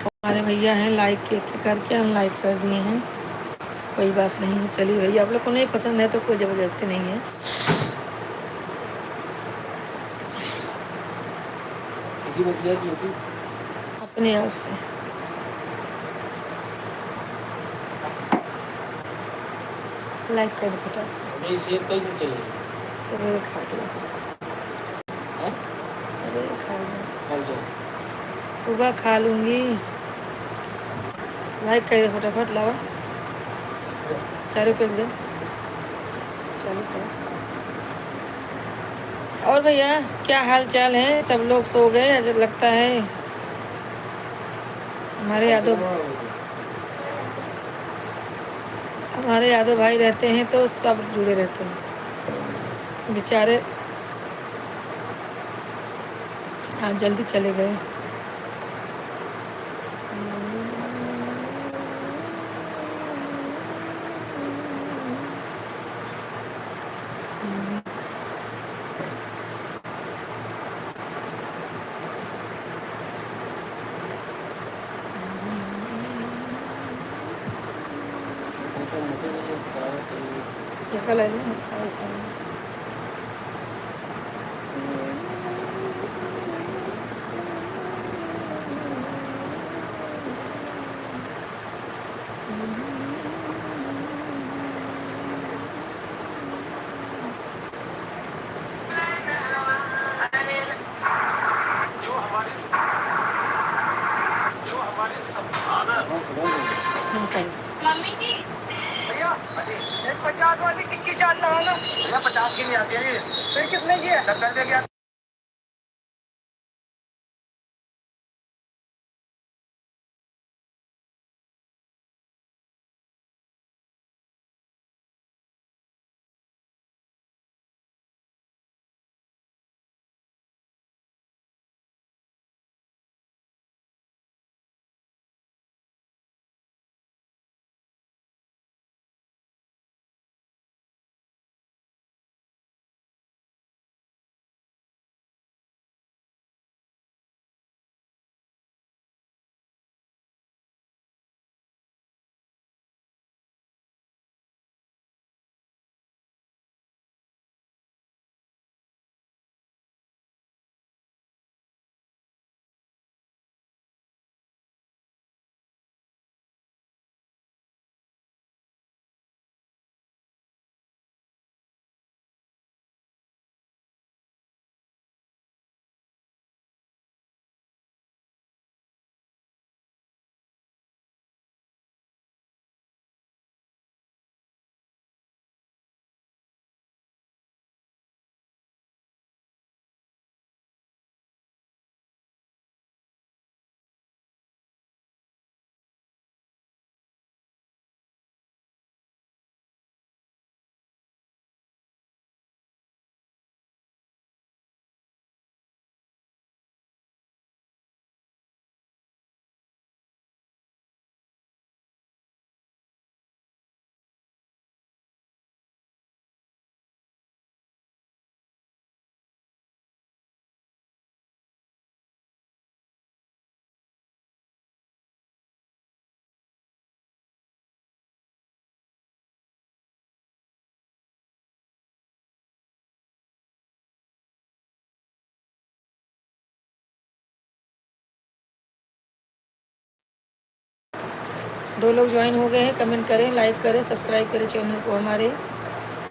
हमारे भैया हैं लाइक करके अनलाइक कर दिए हैं, कोई बात नहीं है। चलिए भैया, आप लोग को नहीं पसंद है तो कोई ज़बरदस्ती नहीं है। किसी को किया की थी अपने आप से लाइक कर दो फटाक से। नहीं शेयर कल तो चलेगी सवेरे खा लो, हाँ सवेरे खा लो, कल तो सुबह खा लूँगी। लाइक कर दो फटाफट, लाओ चालू कर दो, चालू करो। और भैया क्या हाल चाल है? सब लोग सो गए ऐसा लगता है। हमारे यादव भाई रहते हैं तो सब जुड़े रहते हैं बेचारे, आज जल्दी चले गए। ये कल है ना? हम करें। मम्मी जी भैया अजी एक 50 वाली टिक्की चाट लगाना भैया। 50 की नहीं आती है जी। फिर कितने की है? 70 रुपए की आती है। दो लोग ज्वाइन हो गए हैं, कमेंट करें, लाइक करें, सब्सक्राइब करें चैनल को। हमारे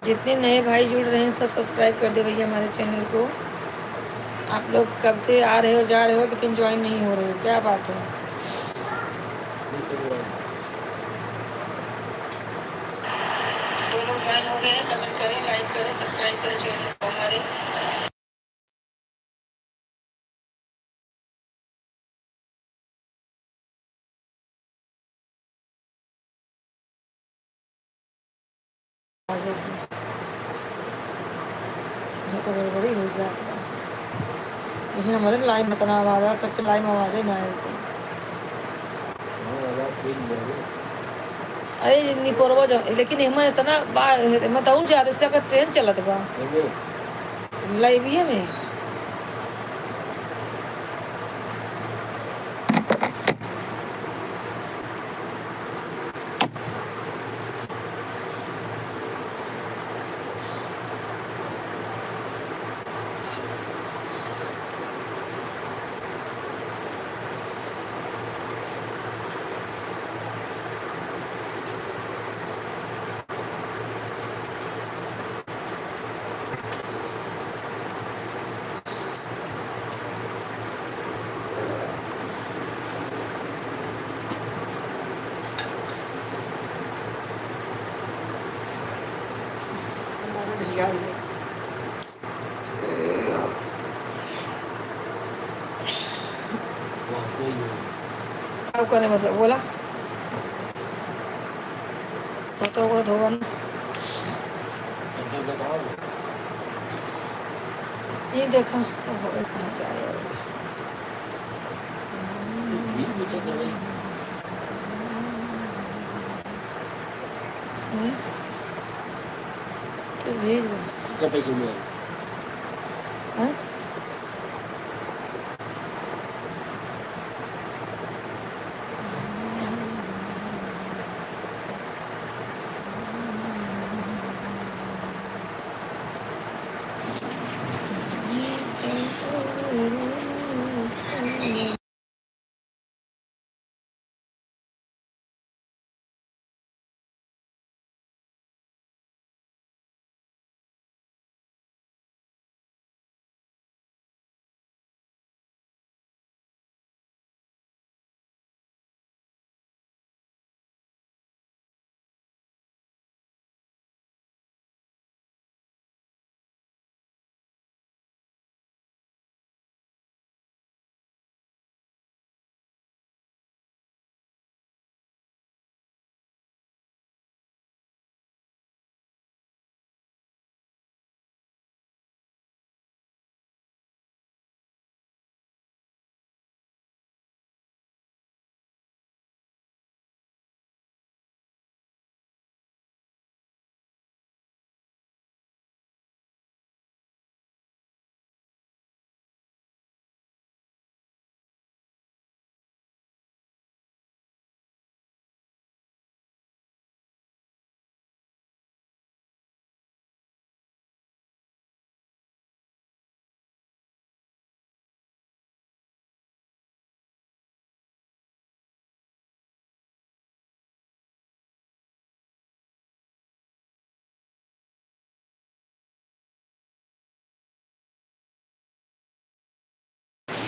जितने नए भाई जुड़ रहे हैं सब सब्सक्राइब कर दे भैया हमारे चैनल को। आप लोग कब से आ रहे हो जा रहे हो लेकिन ज्वाइन नहीं हो रहे हो, क्या बात है? दो लोग ज्वाइन हो गए हैं, कमेंट करें, लाइक करें, सब्सक्राइब करें चैनल को हमारे। ये तो गड़बड़ी हो जाती है। ये हमारे लाइव में इतना आवाज़ आ, सबके लाइव में आवाज़ ही ना आती। अरे निपोरवा जाओ, लेकिन हमारे इतना मतलब ज़्यादा से अगर ट्रेन चलत बा लाइविया में निकाल दे। वहाँ कोई नहीं। अब करने मतलब बोला तो को धोगा ना। चड्डी का कहाँ है? ये देखा सब हो गए, कहाँ जाए अब। भीड़ भी चल रही है। किस भेज में कितना पैसे में? हैं?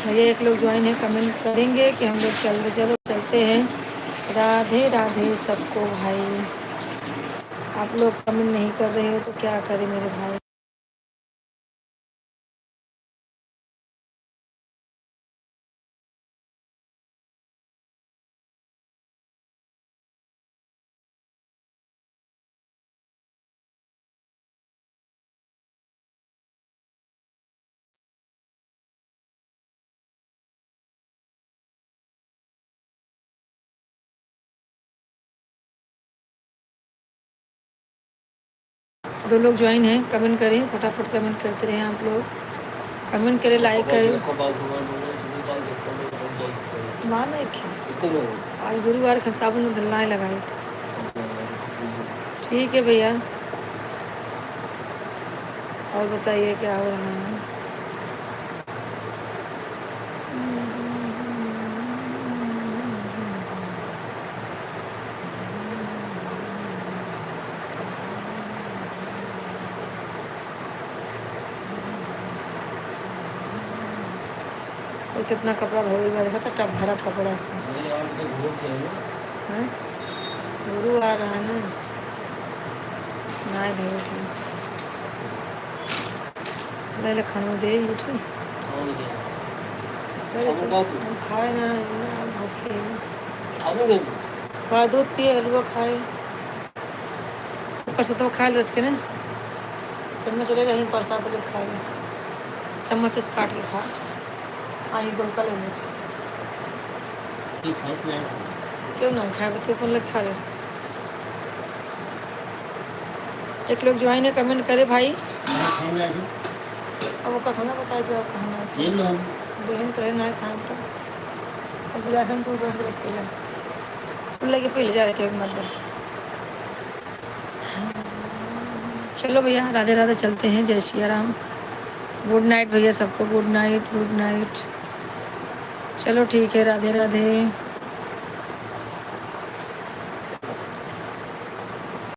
भैया एक लोग ज्वाइन है, कमेंट करेंगे कि हम लोग चलो चलते हैं। राधे राधे सबको भाई। आप लोग कमेंट नहीं कर रहे हो तो क्या करें मेरे भाई। दो लोग ज्वाइन हैं, कमेंट करें, फटाफट कमेंट करते रहें आप लोग। कमेंट करें, लाइक करें। मान रखे आज गुरुवार के साबुन में धुलना लगाए। ठीक है भैया, और बताइए क्या हो रहा है। और कितना कपड़ा धोएगा, देखा था टब भरा कपड़ा से। हैं? गुरु आ रहा है ना, ना धोए थे। ले खाना दे उठे। हम खाए ना भूखे हैं। खा दूध पिए, हलवा खाए, ऊपर से तो खा ले रच के ना। चम्मच ले रही प्रसाद ले खा ले, चम्मच से काट के खा। आई गोलका ले रच क्यों ना खाए, बच्चे अपन लग खा ले। एक लोग ज्वाइन है, कमेंट करे भाई। अब वो कथा ना बताए पे आप कहना देहन तो है ना खाए तो अब गिलासन तो बस ले पी ले, लेके पी ले जा के मत दे। चलो भैया, राधे राधे, चलते हैं। जय श्री राम। गुड नाइट भैया सबको, गुड नाइट, गुड नाइट। चलो ठीक है, राधे राधे।